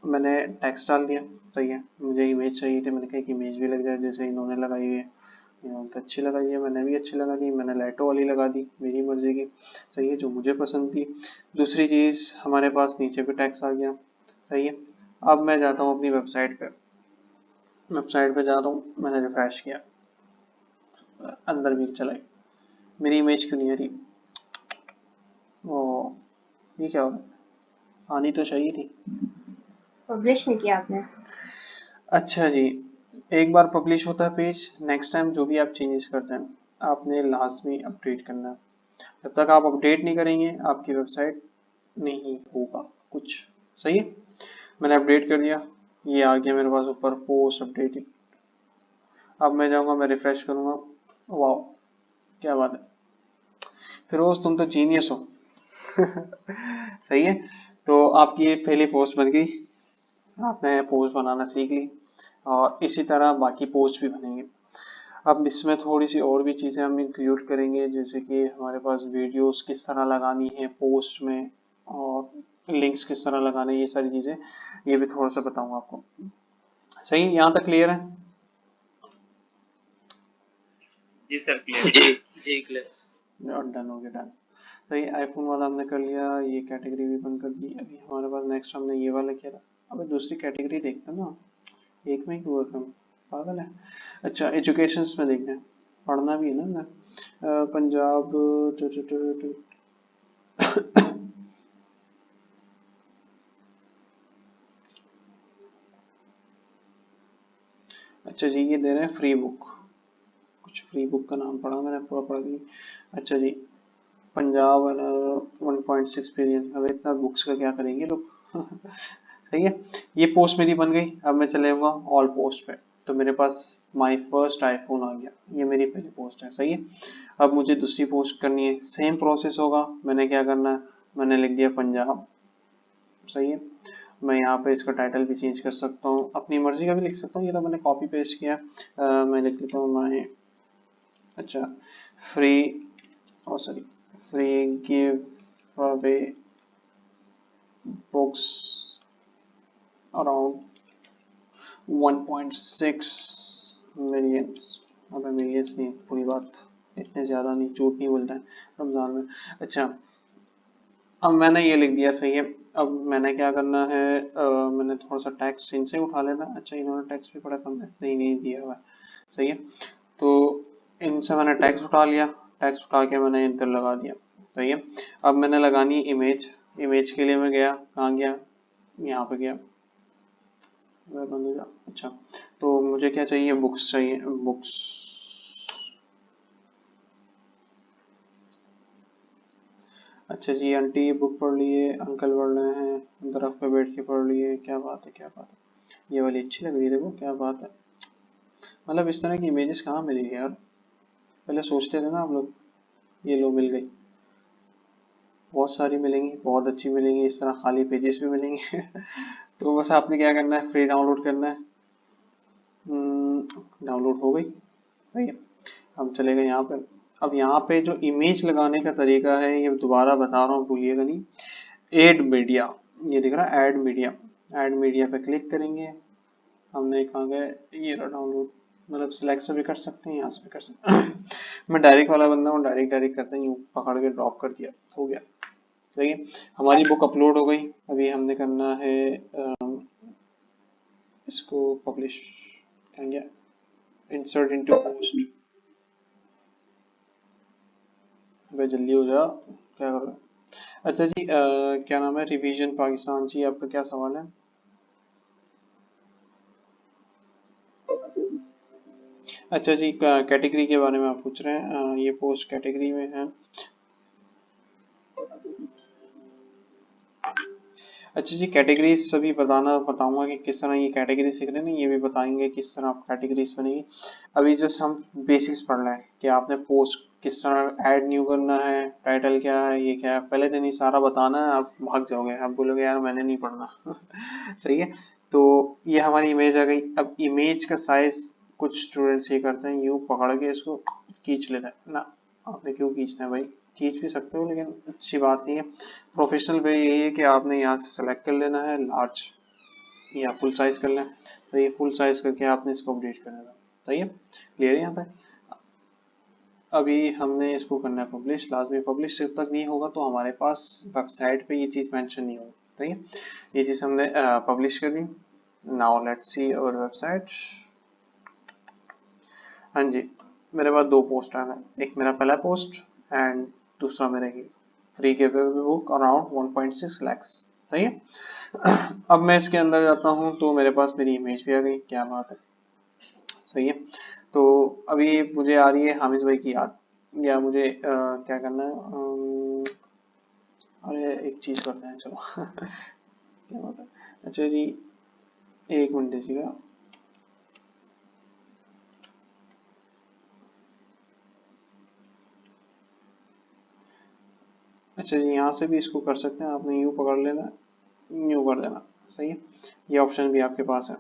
मैंने टेक्स्ट डाल दिया। सही है, मुझे इमेज चाहिए थी, मैंने कहा कि इमेज भी लग जाए जैसे इन्होंने लगाई हुई है। इन्होंने तो अच्छी लगाई है, मैंने भी अच्छी लगा दी, मैंने लाइटो वाली लगा दी मेरी मर्जी की। सही है, जो मुझे पसंद थी। दूसरी चीज़, हमारे पास नीचे भी टेक्स्ट आ गया। सही है, अब मैं जाता हूँ अपनी वेबसाइट पे। वेबसाइट पे जा रहा हूँ, मैंने रिफ्रेश किया, अंदर भी चलाई, मेरी इमेज क्यों नहीं आ रही? ओ, ये क्या हो रहा है? आनी तो चाहिए थी। पब्लिश नहीं किया आपने? अच्छा जी, एक बार पब्लिश होता है पेज, नेक्स्ट टाइम जो भी आप चेंजेस करते हैं आपने लाजमी अपडेट करना है। जब तक आप अपडेट नहीं करेंगे आपकी वेबसाइट नहीं होगा कुछ। सही है, मैंने अपडेट कर दिया, ये आ गया मेरे पास ऊपर पोस्ट अपडेटेड। अब मैं जाऊंगा, मैं रिफ्रेश करूंगा, वाह क्या बात है, फिरोज तुम तो जीनियस हो। सही है, तो आपकी ये पहली पोस्ट बन गई, आपने पोस्ट बनाना सीख ली, और इसी तरह बाकी पोस्ट भी बनेंगे। अब इसमें थोड़ी सी और भी चीज़ें हम इंक्लूड करेंगे, जैसे कि हमारे पास वीडियोस किस तरह लगानी है पोस्ट में, और लिंक्स किस तरह लगाने हैं, ये सारी चीज़ें ये भी थोड़ा सा बताऊंगा आपको। सही, यहाँ तक क्लियर है? जी सर, क्लियर। जी क्लियर। और डन हो गया, डन। सही, आईफोन वाला हमने कर लिया, ये कैटेगरी भी बंद कर दी। अभी हमारे पास नेक्स्ट हमने ये वाला किया था। अब दूसरी कैटेगरी देखते हैं ना, एक में ही क्यों कर, पागल है। अच्छा, एजुकेशंस में देखते हैं, पढ़ना भी है ना मैं। पंजाब अच्छा जी, ये दे रहे हैं फ्री बुक, कुछ फ्री बुक का नाम पढ़ा मैंने, पूरा पढ़ दिया। अच्छा जी, पंजाब 1.6 बिलियन, अब इतना बुक्स का क्या करेंगे लोग? सही है, ये पोस्ट मेरी बन गई। अब मैं चले जाऊंगा ऑल पोस्ट पे, तो मेरे पास माय फर्स्ट आईफोन आ गया, ये मेरी पहली पोस्ट है। सही है, अब मुझे दूसरी पोस्ट करनी है, सेम प्रोसेस होगा। मैंने क्या करना है, मैंने लिख दिया पंजाब। सही है, मैं यहाँ पे इसका टाइटल भी चेंज कर सकता हूँ, अपनी मर्जी का भी लिख सकता हूँ, ये तो मैंने कॉपी पेस्ट किया। मैं लिख देता हूँ माय, अच्छा, फ्री, और sorry, free give away books around 1.6 million. अब मिलियंस नहीं, पूरी बात, इतने ज़्यादा नहीं, झूठ नहीं बोलता है रमज़ान में। अच्छा, अब मैंने ये लिख दिया। सही है, अब मैंने क्या करना है, मैंने थोड़ा सा टैक्स इनसे उठा लेना। अच्छा, इन्होंने टैक्स भी बड़ा कम है, नहीं दिया हुआ है। सही है, तो इनसे मैंने टैक्स उठा लिया, टैक्स उठा के मैंने इधर लगा दिया। सही है, अब मैंने लगानी इमेज, इमेज के लिए मैं गया, कहाँ गया, यहाँ पे गया, बंदेगा। अच्छा, तो मुझे क्या चाहिए, बुक्स चाहिए, बुक्स। अच्छा जी, आंटी ये बुक पढ़ लिए, अंकल पढ़ रहे हैं, दरख्त पे बैठ के पढ़ लिए, क्या बात है क्या बात है, ये वाली अच्छी लग रही है, देखो क्या बात है। मतलब इस तरह की इमेजेस कहाँ मिलेगी यार, पहले सोचते थे ना आप लोग, ये लो मिल गई, बहुत सारी मिलेंगी, बहुत अच्छी मिलेंगी, इस तरह खाली पेजेस भी मिलेंगे। तो बस आपने क्या करना है, फ्री डाउनलोड करना है। डाउनलोड हो गई। सही है, हम चले गए यहाँ पे। अब यहाँ पे जो इमेज लगाने का तरीका है, ये दोबारा बता रहा हूँ, भूलिएगा नहीं। एड मीडिया, ये दिख रहा है ऐड मीडिया पे क्लिक करेंगे। हमने कहाँ गए, ये रहा डाउनलोड, मतलब सिलेक्ट से भी कर सकते हैं, यहाँ से भी कर सकते हैं। मैं डायरेक्ट वाला बंदा हूँ, डायरेक्ट करते हैं, यूँ पकड़ के ड्रॉप कर दिया, हो गया। सही है, हमारी बुक अपलोड हो गई। अभी हमने करना है इसको पब्लिश, इंसर्ट इनटू पोस्ट। भाई जल्दी हो जा, क्या कर रहा है? अच्छा जी, क्या नाम है, रिवीजन पाकिस्तान जी, आपका क्या सवाल है? अच्छा जी, कैटेगरी के बारे में आप पूछ रहे हैं, ये पोस्ट कैटेगरी में है। अच्छा जी, कैटेगरीज सभी बताऊंगा कि किस तरह ये कैटेगरी सीख रहे हैं ना, ये भी बताएंगे किस तरह आप कैटेगरीज बनेगी। अभी जस्ट हम बेसिक्स पढ़ रहे हैं कि आपने पोस्ट किस तरह ऐड न्यू करना है, टाइटल क्या है, ये क्या है, पहले दिन ही सारा बताना है, आप भाग जाओगे, आप बोलोगे यार मैंने नहीं पढ़ना। सही है, तो ये हमारी इमेज आ गई। अब इमेज का साइज कुछ स्टूडेंट्स ये करते हैं, यूं पकड़ के इसको खींच लेते हैं ना, आपने क्यों खींचना है भाई, खींच भी सकते हो लेकिन अच्छी बात नहीं है। प्रोफेशनल वे यही है कि आपने यहाँ से सेलेक्ट कर लेना है लार्ज या फुल साइज कर लें, तो ये फुल साइज करके आपने इसको अपडेट कर देना। सही है, क्लियर है यहाँ तक? अभी हमने इसको करना है पब्लिश, लाजमी पब्लिश जब तक नहीं होगा तो हमारे पास वेबसाइट पे ये चीज़ मेंशन नहीं होगी। सही है, ये चीज़ हमने पब्लिश कर दी। Now let's see our website. हाँ जी, मेरे पास दो पोस्ट आ गए, एक मेरा पहला पोस्ट एंड दूसरा मेरे की free giveaway book around 1.6 lakhs। सही है, अब मैं इसके अंदर जाता हूँ तो मेरे पास मेरी इमेज भी आ गई, क्या बात है। सही है, तो अभी मुझे आ रही है हामिद भाई की याद, या मुझे क्या करना है, अरे एक चीज करते हैं चलो। क्या बात है, अच्छा जी एक मिनट दीजिएगा। अच्छा जी, यहाँ से भी इसको कर सकते हैं, आपने यूँ पकड़ लेना, यूँ कर देना। सही है, ये ऑप्शन भी आपके पास है।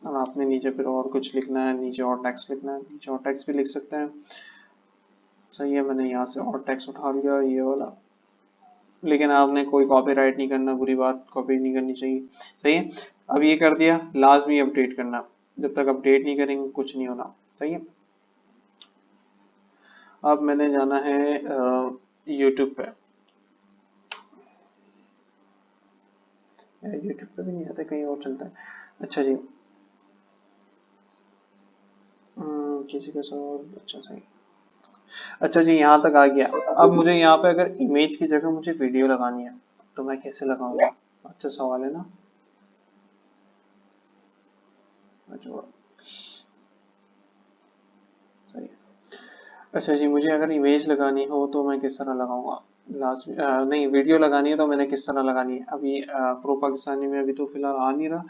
अब आपने नीचे फिर और कुछ लिखना है, नीचे और टेक्स्ट लिखना है, नीचे और टेक्स्ट भी लिख सकते हैं। सही है, मैंने यहाँ से और टेक्स्ट उठा लिया ये वाला, लेकिन आपने कोई कॉपीराइट नहीं करना, बुरी बात कॉपी नहीं करनी चाहिए। सही है, अब ये कर दिया, लाजमी अपडेट करना, जब तक अपडेट नहीं करेंगे कुछ नहीं होना। सही है, अब मैंने जाना है यूट्यूब पे, यूट्यूब पे भी नहीं आता, कहीं और चलता है। अच्छा जी, किसी का सवाल, अच्छा सही। अच्छा जी, यहाँ तक आ गया। अब मुझे यहाँ पे अगर इमेज की जगह मुझे वीडियो लगानी है तो मैं कैसे लगाऊंगा? अच्छा सवाल है ना। अच्छा सही है। अच्छा जी, मुझे अगर इमेज लगानी हो तो मैं किस तरह लगाऊंगा? लास्ट नहीं, वीडियो लगानी है तो मैंने किस तरह लगानी है? अभी प्रो पाकिस्तानी में अभी तो फिलहाल आ नहीं रहा,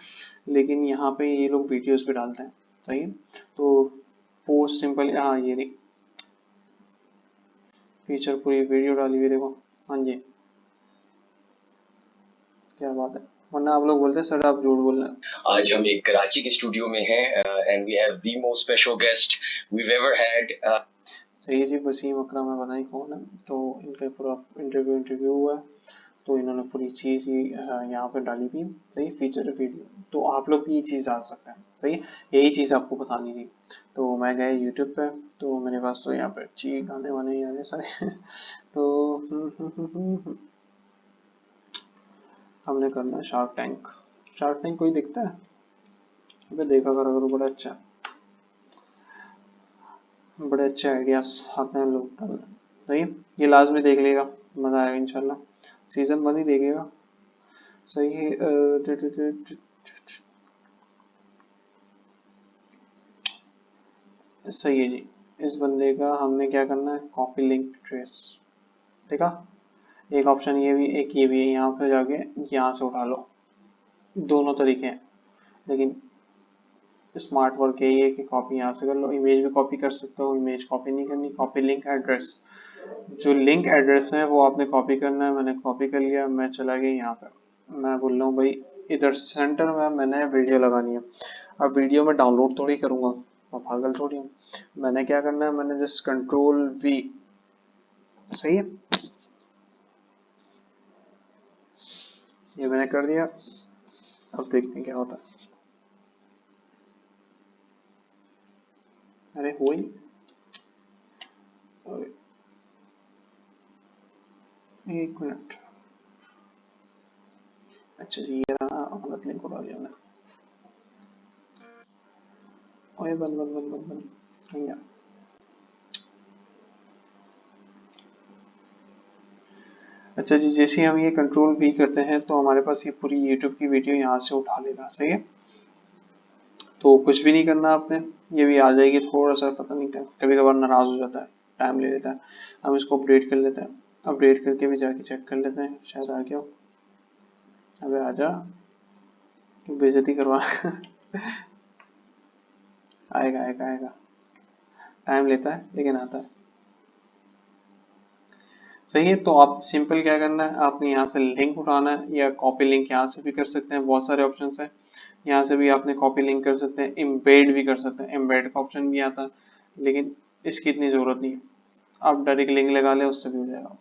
लेकिन यहाँ पे ये लोग वीडियोस भी डालते हैं। सही है, तो पोस्ट सिंपल, हाँ ये रही फीचर, पूरी वीडियो डाली हुई देखो। हाँ जी, क्या बात है, वरना आप लोग बोलते हैं सर आप झूठ बोल रहे हैं। आज हम एक कराची के स्टूडियो में हैं and we have the most special guest we've ever had. सही है जी, वसीम अकरम है, बताइए कौन है। तो इनका पूरा इंटरव्यू हुआ है, तो इन्होंने पूरी चीज़ ही यहाँ पे डाली थी। सही, फीचर वीडियो, तो आप लोग भी ये चीज़ डाल सकते हैं। सही है, यही चीज़ आपको बतानी थी। तो मैं गया यूट्यूब पे, तो मेरे पास तो यहाँ पे अच्छी गाने वाने ही आ गए सारे। तो हमने करना है शार्क टैंक। शार्क टैंक कोई दिखता है? अबे देखा करो, बड़ा अच्छा, बड़े अच्छे आइडियाज आते हैं लोग डालते हैं। सही है, ये लाजमी देख लेगा, मजा आएगा इंशाल्लाह, सीजन 1 ही देखेगा। सही है, सही है जी। इस बंदे का हमने क्या करना है, कॉपी लिंक ट्रेस, देखा, एक ऑप्शन ये भी, एक ये भी है, यहाँ पे जाके यहाँ से उठा लो, दोनों तरीके हैं, लेकिन स्मार्ट वर्क यही है कि कॉपी यहाँ से कर लो। इमेज भी कॉपी कर सकते हो, इमेज कॉपी नहीं करनी, कॉपी लिंक एड्रेस, जो लिंक एड्रेस है वो आपने कॉपी करना है। मैंने कॉपी कर लिया, मैं चला गया यहाँ पे, मैं बोल रहा हूँ भाई इधर सेंटर में मैंने वीडियो लगानी है। अब वीडियो में डाउनलोड थोड़ी करूँगा, मैं पागल थोड़ी हूँ। मैंने क्या करना है, मैंने जस्ट कंट्रोल वी, सही है, ये मैंने कर दिया। अब देखते हैं क्या होता है। अरे हुई, अरे एक मिनट। अच्छा जी, ये रहा, गलत लिंक उठा लिया मैंने। ओए बंद बंद बंद बंद बंद गया। अच्छा जी, जैसे हम ये कंट्रोल भी करते हैं तो हमारे पास ये पूरी यूट्यूब की वीडियो यहाँ से उठा लेगा, सही है। तो कुछ भी नहीं करना आपने, ये भी आ जाएगी। थोड़ा सा पता नहीं क्या कभी कभार नाराज हो जाता है, टाइम ले लेता है। हम इसको अपडेट कर लेते हैं, अपडेट करके भी जाके चेक कर लेते हैं, शायद आ गया हो। अबे आजा, बेइज्जती करवा आएगा आएगा आएगा, टाइम लेता है लेकिन आता है, सही है। तो आप सिंपल क्या करना है, आपने यहाँ से लिंक उठाना है, या कॉपी लिंक यहाँ से भी कर सकते हैं, बहुत सारे ऑप्शन है। यहाँ से भी आपने कॉपी लिंक कर सकते हैं, एम्बेड भी कर सकते हैं, एम्बेड का ऑप्शन भी आता है, लेकिन इसकी इतनी जरूरत नहीं है। आप डायरेक्ट लिंक लगा ले, उससे भी हो जाएगा।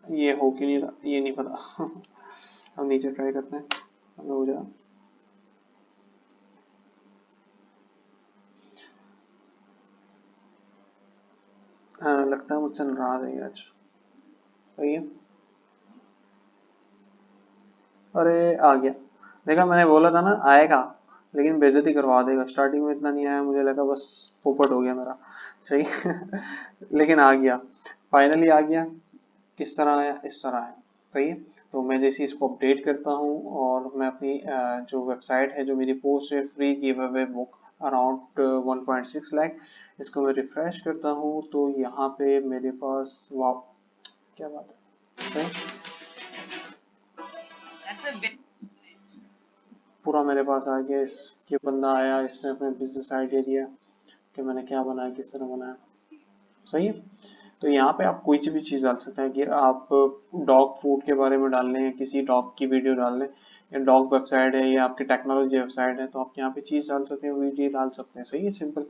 ये हो कि नहीं रहा ये नहीं पता हम नीचे ट्राई करते हैं, हमें हो जाए। हाँ, लगता है मुझसे नाराज है आज, सही है। अरे आ गया, देखा मैंने बोला था ना आएगा, लेकिन बेइज्जती करवा देगा। स्टार्टिंग में इतना नहीं आया, मुझे लगा बस पोपट हो गया मेरा, सही लेकिन आ गया, फाइनली आ गया। किस तरह आया, इस तरह आया, सही है। तो मैं जैसे इसको अपडेट करता हूँ और मैं अपनी जो वेबसाइट है, जो मेरी पोस्ट है, free give away book around 1.6 lakh, इसको मैं रिफ्रेश करता हूँ तो यहाँ पे मेरे पास, वाह क्या बात है, सही? पूरा मेरे पास आ गया। ये बंदा आया, इसने अपने बिजनेस आइडिया दिया कि मैंने क्या बनाया, किस तरह बनाया, सही है। तो यहाँ पे आप कोई सी भी चीज़ डाल सकते हैं कि आप डॉग फूड के बारे में डाल लें, किसी डॉग की वीडियो डाल लें, या डॉग वेबसाइट है या आपकी टेक्नोलॉजी वेबसाइट है, तो आप यहाँ पे चीज़ डाल सकते हैं, वीडियो डाल सकते हैं, सही है, सिंपल।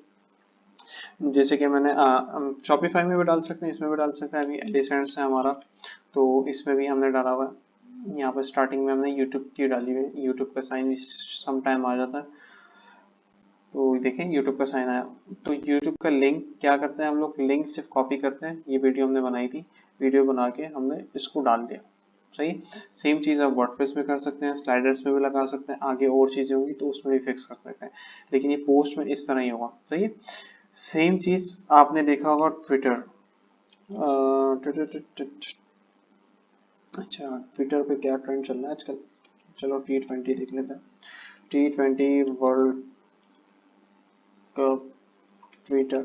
जैसे कि मैंने शॉपिफाई में भी डाल सकते हैं, इसमें भी डाल सकते हैं। अभी एडिसेंस है हमारा, तो इसमें भी हमने डाला हुआ है। यहाँ पर स्टार्टिंग में हमने यूट्यूब की डाली हुई है, यूट्यूब का साइन सम टाइम आ जाता है, तो देखें यूट्यूब का साइन आया। तो यूट्यूब का लिंक क्या करते हैं हम लोग, लिंक सिर्फ कॉपी करते हैं। ये वीडियो हमने बनाई थी, वीडियो बना के हमने इसको डाल दिया, सही। सेम चीज़ आप वर्डप्रेस में कर सकते हैं, स्लाइडर्स में भी लगा सकते हैं, आगे और चीज़ें होंगी तो उसमें भी फिक्स कर सकते हैं, लेकिन ये पोस्ट में इस तरह ही होगा, सही है। सेम चीज़ आपने देखा होगा ट्विटर, अच्छा ट्विटर पे क्या ट्रेंड चल रहा है आजकल, चलो T20 देख लेते हैं। T20 वर्ल्ड कप ट्विटर,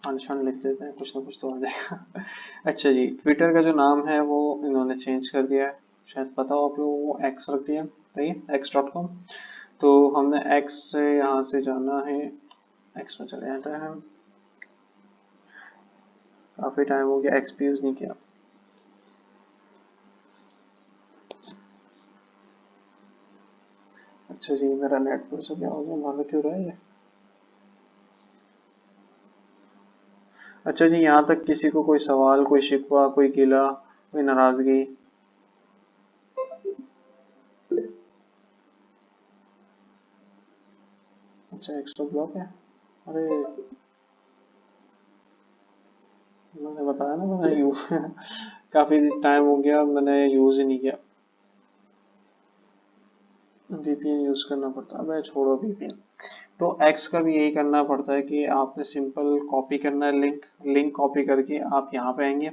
अनशन लिख देते हैं, कुछ ना कुछ तो आ जाएगा अच्छा जी, ट्विटर का जो नाम है वो इन्होंने चेंज कर दिया है, शायद पता हो आप लोगों को, एक्स रख दिया, सही है, x.com। तो हमने एक्स से यहाँ से जाना है, एक्स में चले जाते हैं। काफ़ी टाइम हो गया एक्स भी यूज़ नहीं किया। अच्छा जी, मेरा नेट पर से क्या हो गया, मालूम क्यों रहा है ये। अच्छा जी, यहाँ तक किसी को कोई सवाल, कोई शिकवा, कोई गिला, कोई नाराजगी? अच्छा एक्स्ट्रा ब्लॉक है, अरे मैंने बताया ना, मैंने यूज काफी टाइम हो गया, मैंने यूज ही नहीं किया। VPN यूज करना पड़ता है, मैं छोड़ो VPN। तो एक्स का भी यही करना पड़ता है कि आपने सिंपल कॉपी करना है, लिंक लिंक कॉपी करके आप यहाँ पे आएंगे,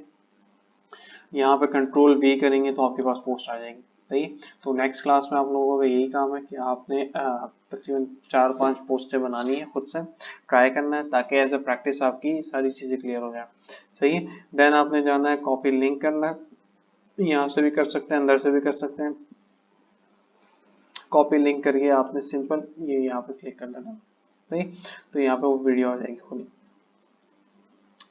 यहाँ पे कंट्रोल V करेंगे तो आपके पास पोस्ट आ जाएगी, सही। तो नेक्स्ट क्लास में आप लोगों का यही काम है कि आपने तकरीबन 4-5 पोस्टें बनानी है, खुद से ट्राई करना है, ताकि एज ए प्रैक्टिस आपकी सारी चीज़ें क्लियर हो जाए, सही है। देन आपने जाना है कॉपी लिंक करना है, यहाँ से भी कर सकते हैं, अंदर से भी कर सकते हैं। कॉपी लिंक करके आपने सिंपल ये यहाँ पे क्लिक कर देना, सही। तो यहाँ पे वो वीडियो आ जाएगी, खुद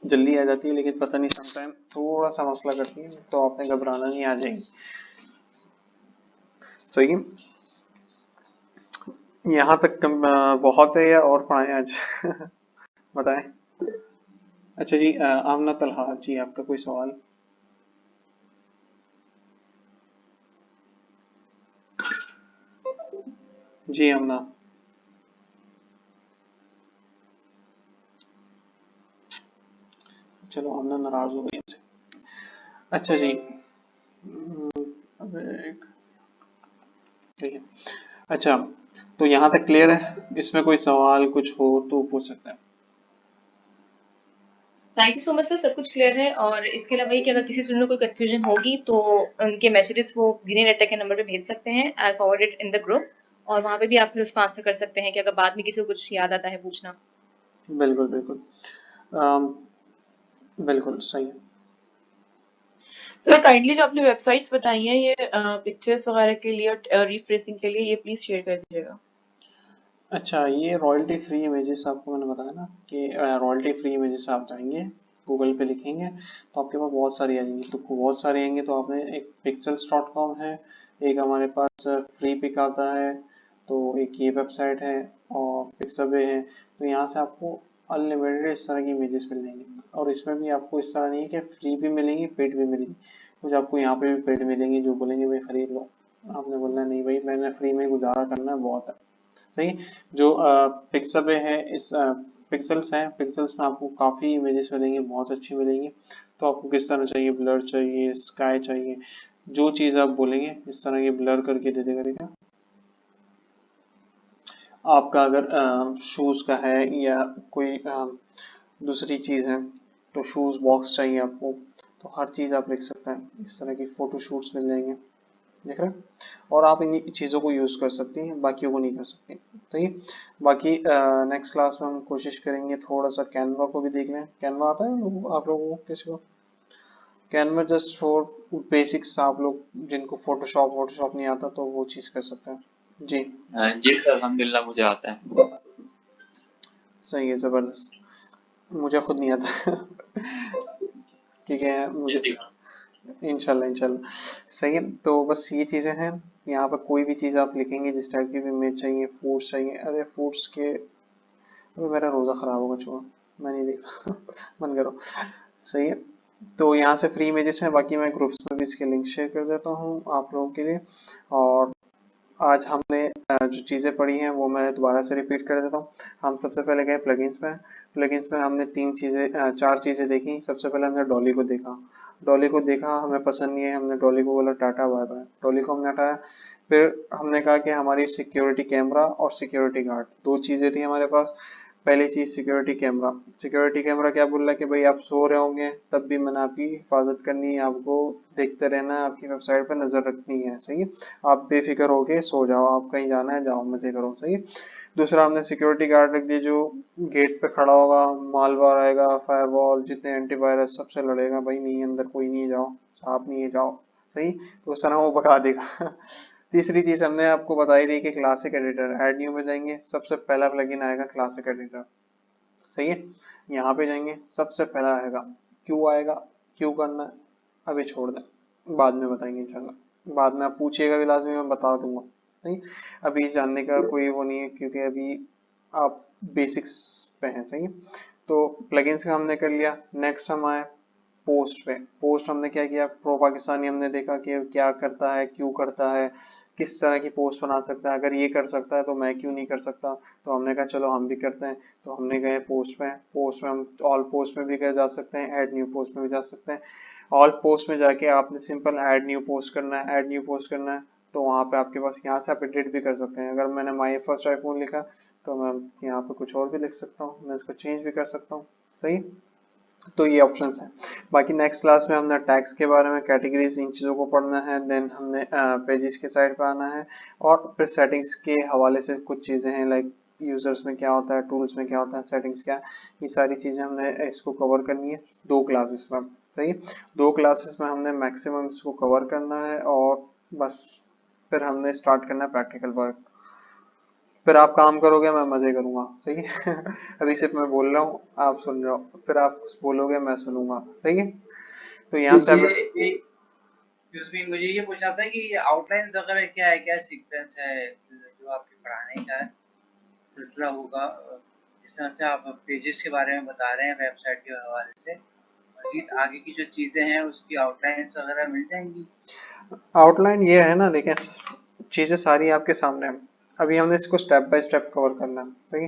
जल्दी आ जाती है, लेकिन पता नहीं समटाइम थोड़ा सा मसला करती है, तो आपने घबराना नहीं, आ जाएगी, सही। यहाँ तक बहुत है या और पढ़ाएं आज बताएं। अच्छा जी, आमना तलहा जी, आपका कोई सवाल? जी आमना। चलो हमने नाराज हो गए इनसे। अच्छा जी, अबे ठीक है। अच्छा, तो यहाँ तक क्लियर है? इसमें कोई सवाल कुछ हो तो पूछ सकते हैं। Thank you so much sir, सब कुछ क्लियर है। और इसके अलावा कि अगर किसी स्टूडेंट को कोई कंफ्यूजन होगी तो उनके मैसेजेस वो ग्रीन रेड के नंबर पे भेज सकते हैं। I forwarded in the group, और वहाँ पे भी आप फिर उसको आंसर कर सकते हैं कि अगर बाद में किसी को कुछ याद आता है पूछना। बिल्कुल बिल्कुल, अम, बिल्कुल सही है। सर काइंडली जो आपने वेबसाइट्स बताई हैं ये पिक्चर्स वगैरह के लिए और रीफ्रेसिंग के लिए ये प्लीज शेयर कर दीजिएगा। अच्छा, ये रॉयल्टी फ्री इमेजेस आपको मैंने बताया ना कि रॉयल्टी फ्री इमेजेस आप जाएंगे गूगल पे लिखेंगे तो आपके पास बहुत सारी आ जाएंगी। तो बहुत सारी आएंगे तो आपने एक pixels.com है, एक हमारे पास फ्री पिक आता है, तो एक ये वेबसाइट है और पिक्सबे है। तो यहाँ से आपको अनलिमिटेड इस तरह की इमेजेस मिल जाएंगी। और इसमें भी आपको इस तरह नहीं है कि फ्री भी मिलेंगी पेड भी मिलेंगी, कुछ आपको यहाँ पे भी पेड मिलेंगी जो बोलेंगे भाई खरीद लो। आपने बोलना नहीं भाई मैंने फ्री में गुजारा करना है, बहुत है। सही। जो पिक्सबे है, इस पिक्सल्स हैं, पिक्सल्स में आपको काफ़ी इमेजेस मिलेंगी, बहुत अच्छी मिलेंगी। तो आपको किस तरह चाहिए, ब्लर चाहिए, स्काई चाहिए, जो चीज़ आप बोलेंगे इस तरह की ब्लर करके दे देगा। आपका अगर शूज़ का है या कोई दूसरी चीज़ है तो शूज़ बॉक्स चाहिए आपको, तो हर चीज़ आप लिख सकते हैं। इस तरह की फ़ोटो शूट्स मिल जाएंगे, देख रहे हैं। और आप इन चीज़ों को यूज़ कर सकती हैं, बाकियों को नहीं कर सकती। सही। बाकी नेक्स्ट क्लास में हम कोशिश करेंगे थोड़ा सा कैनवा को भी देख लें। कैनवा आता है आप लोगों को, किसी को? कैनवा जस्ट फॉर बेसिक्स, आप लोग जिनको फोटोशॉप नहीं आता तो वो चीज़ कर सकते हैं। जी जी सर, अल्हम्दुलिल्लाह मुझे आता है। सही है, ज़बरदस्त। मुझे खुद नहीं आता ठीक है, मुझे इंशाल्लाह इंशाल्लाह। सही है, तो बस ये चीज़ें हैं। यहाँ पर कोई भी चीज़ आप लिखेंगे जिस टाइप की भी इमेज चाहिए, फूड्स चाहिए, अरे फूड्स के, अरे मेरा रोज़ा ख़राब होगा, छोड़ो मैं नहीं देख रहा मन करो। सही है, तो यहाँ से फ्री इमेजेस हैं, बाकी मैं ग्रुप्स में भी इसके लिंक शेयर कर देता हूँ आप लोगों के लिए। और आज हमने जो चीज़ें पढ़ी हैं वो मैं दोबारा से रिपीट कर देता हूँ। हम सबसे पहले गए प्लगइन्स में। प्लगइन्स में हमने चार चीज़ें देखी। सबसे पहले हमने डॉली को देखा। डॉली को देखा, हमें पसंद नहीं है, हमने डॉली को बोला टाटा बाय बाय, डॉली को हमने हटाया। फिर हमने कहा कि हमारी सिक्योरिटी कैमरा और सिक्योरिटी गार्ड, दो चीज़ें थी हमारे पास। पहली चीज़ सिक्योरिटी कैमरा। सिक्योरिटी कैमरा क्या बोल रहा है कि भाई आप सो रहे होंगे तब भी मैंने आपकी हिफाजत करनी है, आपको देखते रहना है, आपकी वेबसाइट पर नज़र रखनी है। सही है, आप बेफिक्र होके सो जाओ, आप कहीं जाना है जाओ, मजे करो। सही है। दूसरा हमने सिक्योरिटी गार्ड रख दिया जो गेट पे खड़ा होगा, मालवार आएगा, फायरवॉल, जितने एंटीवायरस सबसे लड़ेगा, भाई नहीं अंदर कोई नहीं है जाओ, आप नहीं है जाओ। सही, तो उस तरह वो भगा देगा तीसरी चीज हमने आपको बताई थी कि क्लासिक एडिटर, ऐड न्यू में जाएंगे, सबसे पहला प्लगइन आएगा क्लासिक एडिटर। सही है, यहाँ पे जाएंगे सबसे पहला आएगा। क्यों आएगा, क्यों करना है अभी छोड़ दें, बाद में बताएंगे इंशाल्लाह। बाद में आप पूछिएगा भी लाजमी, मैं बता दूंगा। नहीं, अभी जानने का कोई वो नहीं है क्योंकि अभी आप बेसिक्स पे हैं। सही है, तो प्लगइन्स का हमने कर लिया। नेक्स्ट हम आए पोस्ट पे। पोस्ट हमने क्या किया, प्रो पाकिस्तानी हमने देखा कि क्या करता है, क्यों करता है, किस तरह की पोस्ट बना सकता है, अगर ये कर सकता है तो मैं क्यों नहीं कर सकता। तो हमने कहा चलो हम भी करते हैं। तो हमने गए पोस्ट में। पोस्ट में हम ऑल पोस्ट में भी गए जा सकते हैं, ऐड न्यू पोस्ट में भी जा सकते हैं। ऑल पोस्ट में जाके आपने सिंपल ऐड न्यू पोस्ट करना है, ऐड न्यू पोस्ट करना है। तो वहाँ पे आपके पास, यहाँ से आप एडिट भी कर सकते हैं। अगर मैंने माई फर्स्ट आईफोन लिखा तो मैं यहाँ पे कुछ और भी लिख सकता हूँ, मैं इसको चेंज भी कर सकता हूँ। सही, तो ये ऑप्शंस हैं। बाकी नेक्स्ट क्लास में हमने टैग्स के बारे में, कैटेगरीज, इन चीज़ों को पढ़ना है। देन हमने पेजेस के साइड पर आना है और फिर सेटिंग्स के हवाले से कुछ चीज़ें हैं, लाइक यूजर्स में क्या होता है, टूल्स में क्या होता है, सेटिंग्स क्या, ये सारी चीज़ें हमने इसको कवर करनी है 2 क्लासेस में। सही, 2 क्लासेस में हमने मैक्सिमम इसको कवर करना है और बस फिर हमने स्टार्ट करना है प्रैक्टिकल वर्क। फिर आप काम करोगे, मैं मजे करूंगा। सही है अभी सिर्फ मैं बोल रहा हूँ, आप सुन रहे हो, फिर आप बोलोगे मैं सुनूंगा। सही है, तो यहाँ से मुझे ये पूछना था कि आउटलाइंस वगैरह क्या है, क्या सीक्वेंस है जो आपके पढ़ाने का सिलसिला होगा। जिस तरह से आप पेजेस के बारे में बता रहे हैं वेबसाइट के हवाले से, मजीद आगे की जो चीजें हैं उसकी आउटलाइंस वगैरह मिल जाएंगी। आउटलाइन ये है ना, देखें चीजें सारी आपके सामने हैं। अभी हमने इसको स्टेप बाय स्टेप कवर करना है। सही,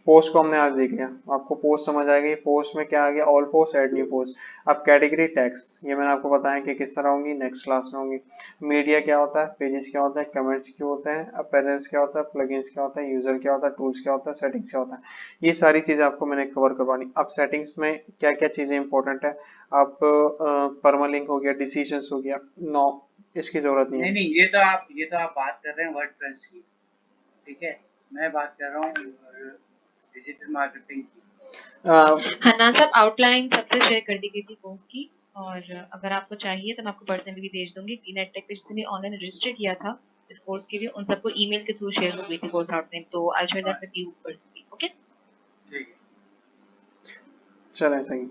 पोस्ट को हमने आज देख लिया, आपको पोस्ट समझ आ गई। पोस्ट में क्या आ गया, all post, add new post. अब कैटेगरी टैग्स, ये मैंने आपको बताया कि किस तरह होंगी, नेक्स्ट क्लास में होंगी। मीडिया क्या होता है, पेजेस क्या होता है, कमेंट्स क्या होते हैं, अपीयरेंस क्या होता है, प्लगइन्स क्या होता है, यूजर क्या होता है, टूल्स क्या होता है, सेटिंग्स क्या होता है, ये सारी चीजें आपको मैंने कवर करवानी। अब सेटिंग्स में क्या क्या चीजें इंपॉर्टेंट है, आप परमालिंक हो गया, डिसीजंस हो गया, नो इसकी जरूरत नहीं है। नहीं, ये तो आप बात कर रहे हैं वर्डप्रेस की, ठीक है। मैं बात कर रहा हूँ डिजिटल मार्केटिंग की। हन्नान साहब आउटलाइन सबसे शेयर कर दी गई थी कोर्स की, और अगर आपको चाहिए तो मैं आपको पर्सनली भी भेज दूंगी। नेट टेक पे जिसने ऑनलाइन रजिस्टर किया था इस कोर्स के लिए, उन सबको ईमेल के थ्रू शेयर हो गई थी कोर्स आउटलाइन, तो I share that with you personally. Okay, ठीक है, चलें सही।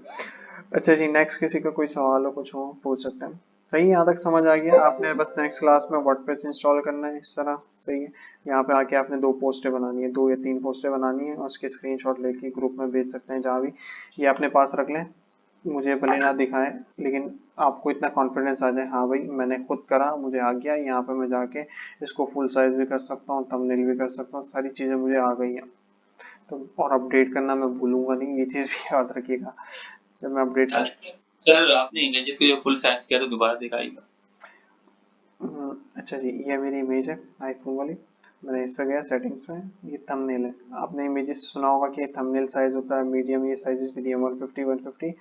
अच्छा जी, नेक्स्ट किसी का कोई सवाल हो, कुछ हो, पूछ सकते हैं। सही, यहाँ तक समझ आ गया। आपने बस नेक्स्ट क्लास में वर्डप्रेस इंस्टॉल करना है इस तरह, सही है। यहाँ पे आके आपने 2 पोस्टें बनानी है, 2 या 3 पोस्टें बनानी है, और उसके स्क्रीनशॉट लेके ग्रुप में भेज सकते हैं जहाँ भी। ये अपने पास रख लें, मुझे भले ना दिखाएं, लेकिन आपको इतना कॉन्फिडेंस आ जाए, हाँ भाई मैंने खुद करा, मुझे आ गया। यहाँ पे मैं जाके इसको फुल साइज भी कर सकता हूँ, थंबनेल भी कर सकता हूँ, सारी चीज़ें मुझे आ गई हैं। तो और अपडेट करना मैं भूलूंगा नहीं, ये चीज़ भी याद रखिएगा जब मैं अपडेट कर। सर आपने इमेजेस को जो फुल साइज किया तो दोबारा दिखाइएगा। अच्छा जी, ये मेरी इमेज है आईफोन वाली, मैंने इस पर गया सेटिंग्स में, ये थंबनेल है। आपने इमेजेस सुना होगा कि थंबनेल साइज होता है मीडियम, ये साइजेस भी दिए 150, 150,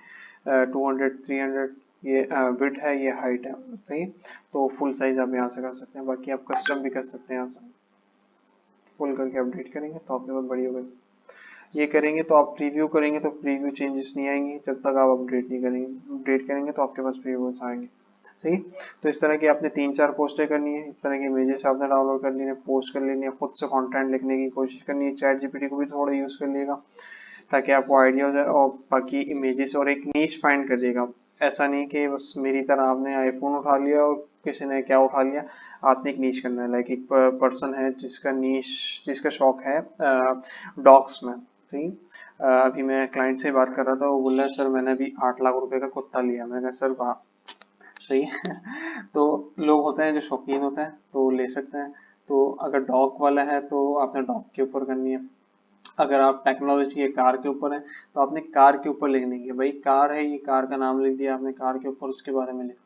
200, 300, ये विड्थ है, ये हाइट है, सही। तो फुल साइज आप यहाँ से कर सकते हैं, बाकी आप कस्टम भी कर सकते हैं यहाँ से। फुल करके अपडेट करेंगे तो आपके पास बड़ी हो गई। ये करेंगे तो आप प्रीव्यू करेंगे तो प्रीव्यू चेंजेस नहीं आएंगे जब तक आप अपडेट नहीं करेंगे। अपडेट करेंगे तो आपके पास प्रीव्यूज आएंगे, सही। तो इस तरह की आपने 3-4 पोस्टें करनी है, इस तरह की इमेजेस आपने डाउनलोड कर लेनी है, पोस्ट कर लेनी है, खुद से कंटेंट लिखने की कोशिश करनी है। चैट जीपीटी को भी थोड़ा यूज कर लिएगा ताकि आपको आइडिया हो जाए, और बाकी इमेजेस और एक नीच फाइंड करिएगा। ऐसा नहीं कि बस मेरी तरह आपने आईफोन उठा लिया और किसी ने क्या उठा लिया, आपने एक नीच करना है। लाइक एक पर्सन है जिसका नीच, जिसका शौक है डॉग्स में, सही। अभी मैं क्लाइंट से बात कर रहा था, वो बोल रहा है सर मैंने अभी 8 लाख रुपए का कुत्ता लिया। मैंने कहा सर वाह, सही है। तो लोग होते हैं जो शौकीन होते हैं तो ले सकते हैं। तो अगर डॉग वाला है तो आपने डॉग के ऊपर करनी है। अगर आप टेक्नोलॉजी के कार के ऊपर है तो आपने कार के ऊपर लिखने की, भाई कार है, ये कार का नाम लिख दिया आपने, कार के ऊपर उसके बारे में लिखा,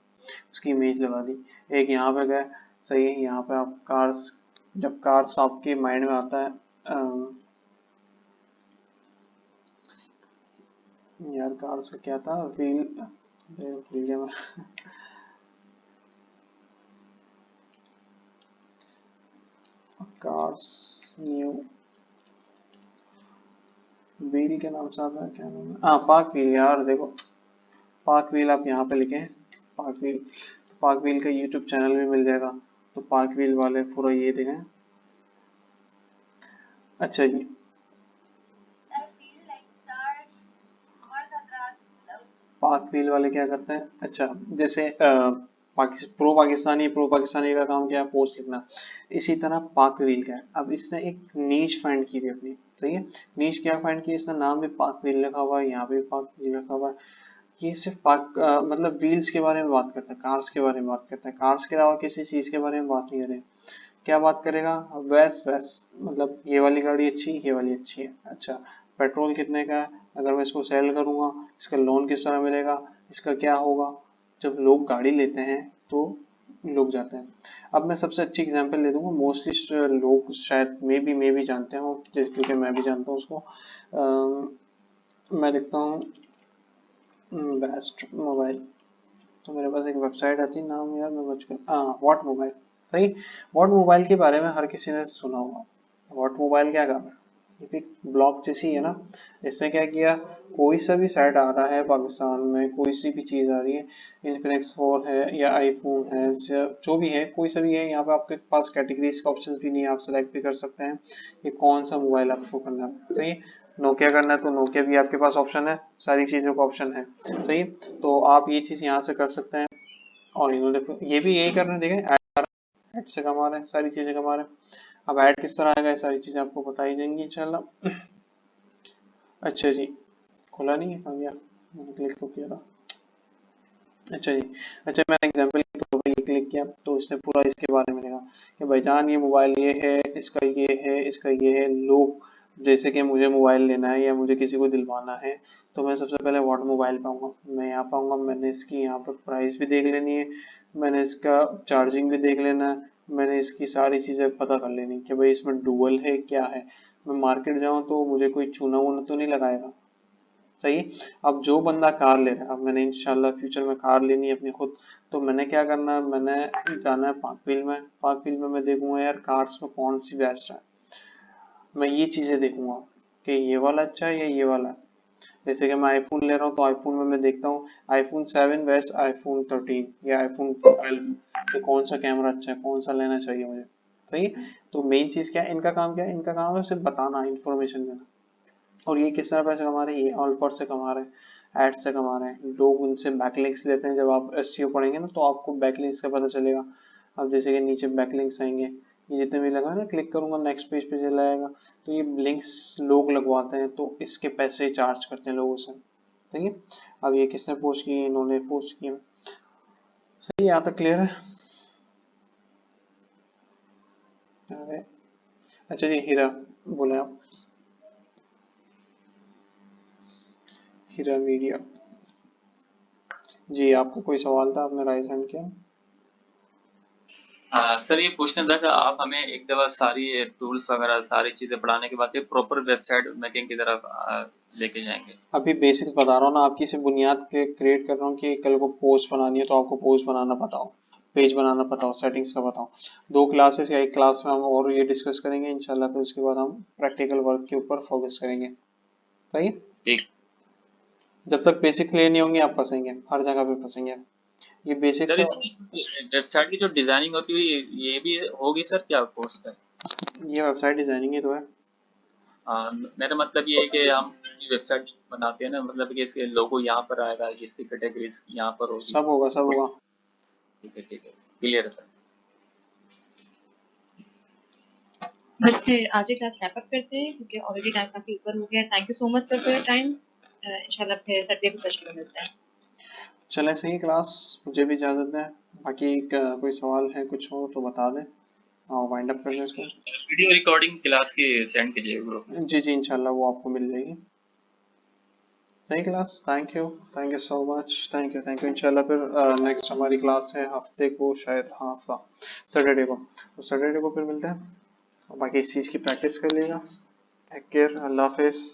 उसकी इमेज लगा दी। एक यहाँ पे गए, सही है। यहाँ पे आप कार्स, जब कार्स आपके माइंड में आता है, यार कार्स का क्या था, व्हील, भूल गया मैं। कार्स न्यू व्हील के नाम से आता है, क्या नाम है, हाँ पार्क व्हील। यार देखो, पार्क व्हील आप यहाँ पे लिखें, पार्क व्हील। पार्क व्हील का यूट्यूब चैनल भी मिल जाएगा, तो पार्क व्हील वाले पूरा ये देखें। अच्छा जी, पाक व्हील वाले क्या करते हैं, अच्छा जैसे प्रो पाकिस्तानी का काम क्या है, पोस्ट लिखना। इसी तरह पाक व्हील का है। अब इसने एक नीश फाइंड की थी अपनी, सही है। नीश क्या फाइंड की, इसने नाम भी पाक व्हील लिखा हुआ है, यहाँ पे भी पाक व्हील लिखा हुआ है। ये सिर्फ मतलब व्हील्स के बारे में बात करता है, कार्स के बारे में बात करता है, कार्स के अलावा किसी चीज के बारे में बात नहीं करें। क्या बात करेगा, वैस वैस, मतलब ये वाली गाड़ी अच्छी, ये वाली अच्छी है, अच्छा पेट्रोल कितने का है, अगर मैं इसको सेल करूंगा इसका लोन किस तरह मिलेगा, इसका क्या होगा। जब लोग गाड़ी लेते हैं तो लोग जाते हैं। अब मैं सबसे अच्छी एग्जांपल ले दूंगा, मोस्टली लोग शायद मे भी जानते हो, क्योंकि मैं भी जानता हूँ उसको। मैं लिखता हूँ बेस्ट मोबाइल, तो मेरे पास एक वेबसाइट आती है, नाम यार मैं बच गया, वॉट मोबाइल, सही। वॉट मोबाइल के बारे में हर किसी ने सुना होगा। वॉट मोबाइल क्या कर रहा है, ये भी ब्लॉग जैसी है ना। इसने क्या किया, कोई सा भी साइट आ रहा है पाकिस्तान में, कोई सी भी चीज आ रही है, इन्फिनिक्स 4 है या आईफोन है या जो भी है, कोई सा भी है, यहाँ पे आपके पास कैटेगरीज का ऑप्शन भी नहीं है, आप सेलेक्ट भी कर सकते हैं कि कौन सा मोबाइल आपको करना है, सही। नोकिया करना है तो नोकिया भी आपके पास ऑप्शन है, सारी चीजों का ऑप्शन है, सही। तो आप ये चीज यहाँ से कर सकते हैं। और ये भी यही कर रहे हैं, देखें ऐड से कमा रहे हैं, सारी चीजें कमा रहे हैं। अब ऐड किस तरह आएगा, ये सारी चीजें आपको बताई जाएंगी इंशाल्लाह। अच्छा जी, खुला नहीं है, आ गया, मैंने क्लिक तो किया था। अच्छा जी, अच्छा मैंने एग्जांपल के तौर पर ये क्लिक किया तो इसने पूरा इसके बारे में लिखा कि भाईजान ये मोबाइल ये है, इसका ये है, इसका ये है, लोग जैसे कि मुझे मोबाइल लेना है या मुझे किसी को दिलवाना है, तो मैं सबसे पहले व्हाट मोबाइल पाऊंगा, मैं यहाँ पाऊंगा, मैंने इसकी यहाँ पर प्राइस भी देख लेनी है, मैंने इसका चार्जिंग भी देख लेना है, मैंने इसकी सारी चीज़ें पता कर लेनी कि भाई इसमें डुअल है क्या है। मैं मार्केट जाऊँ तो मुझे कोई चूना वूना तो नहीं लगाएगा। सही। अब जो बंदा कार ले रहा है, अब मैंने इंशाल्लाह फ्यूचर में कार लेनी है अपनी खुद, तो मैंने क्या करना है, मैंने जाना है पाकविल में। पाकविल में मैं देखूंगा यार कार्स में कौन सी बेस्ट है, मैं ये चीजें देखूंगा कि ये वाला अच्छा है या ये वाला है। जैसे कि मैं आईफोन ले रहा हूँ तो आईफोन में मैं देखता हूँ आईफोन 7 वेस्ट आईफोन 13 या आईफोन 12, तो कौन सा कैमरा अच्छा है, कौन सा लेना चाहिए मुझे। सही। तो मेन चीज क्या है, इनका काम क्या है, इनका काम है सिर्फ बताना, इन्फॉर्मेशन देना। और ये किस तरह पैसे कमा रहे हैं, ये ऑल से कमा रहे हैं, एड से कमा रहे हैं, लोग उनसे बैकलिंक्स लेते हैं। जब आप एसईओ पढ़ेंगे ना तो आपको बैकलिंक्स का पता चलेगा। अब जैसे कि नीचे बैकलिंक्स आएंगे, ये जितने भी लगा ना, क्लिक करूंगा नेक्स्ट पेज पे चला जाएगा, तो ये लिंक्स लोग लगवाते हैं, तो इसके पैसे चार्ज करते हैं लोगों से। ठीक है। अब ये किसने पोस्ट की, इन्होंने पोस्ट की। सही, यहाँ तक क्लियर है। अरे अच्छा जी, हीरा बोले आप, हीरा मीडिया जी, आपको कोई सवाल था, आपने राइज हैंड किया। सर ये पूछना था कि आप हमें एक दफा सारी टूल्स वगैरह सारी चीजें पढ़ाने के बाद प्रॉपर वेबसाइट मेकिंग की तरफ लेके जाएंगे। अभी बेसिक्स बता रहा हूँ ना, आपकी सिर्फ बुनियाद क्रिएट कर रहा हूँ कि कल को पोस्ट बनानी है तो आपको पोस्ट बनाना पता हो, पेज बनाना पता हो, सेटिंग्स का पता हो। 2 क्लासेस या 1 क्लास में हम और ये डिस्कस करेंगे इंशाल्लाह, फिर उसके बाद हम प्रैक्टिकल वर्क के ऊपर फोकस करेंगे। सही। ठीक। जब तक बेसिक क्लियर नहीं होंगे आप फंसेंगे, हर जगह पे फंसेंगे। ये बेसिक्स सर इसमें वेबसाइट की जो डिजाइनिंग होती है ये भी होगी सर क्या कोर्स पे? ये वेबसाइट डिजाइनिंग ही तो है। मेरा मतलब ये है कि हम वेबसाइट बनाते हैं ना, मतलब कि इसके लोगो यहाँ पर आएगा, इसकी कैटेगरीज यहाँ पर होगी, सब होगा, सब होगा। ठीक है, क्लियर है सर। बस फिर आज ही क्लास रैप अप करते हैं क्योंकि ऑलरेडी टाइम काफी ऊपर हो गया है। Thank you so much sir for your time. इंशाल्लाह फिर सर्दी के सेशन में मिलते हैं। चलें सही क्लास, मुझे भी इजाजत दें। बाकी कोई सवाल है कुछ हो तो बता दें और वाइंड अप कर लें इसको। वीडियो रिकॉर्डिंग क्लास की सेंड कीजिए ग्रुप में। जी इंशाल्लाह वो आपको मिल जाएगी। सही class, thank you so much, thank you. इंशाल्लाह फिर नेक्स्ट हमारी क्लास है हफ्ते को, शायद हाँ हफ्ता सैटरडे को, तो सैटरडे को फिर मिलते हैं। बाकी इस चीज़ की प्रैक्टिस कर लेगा। टेक केयर, अल्लाह हाफिज़।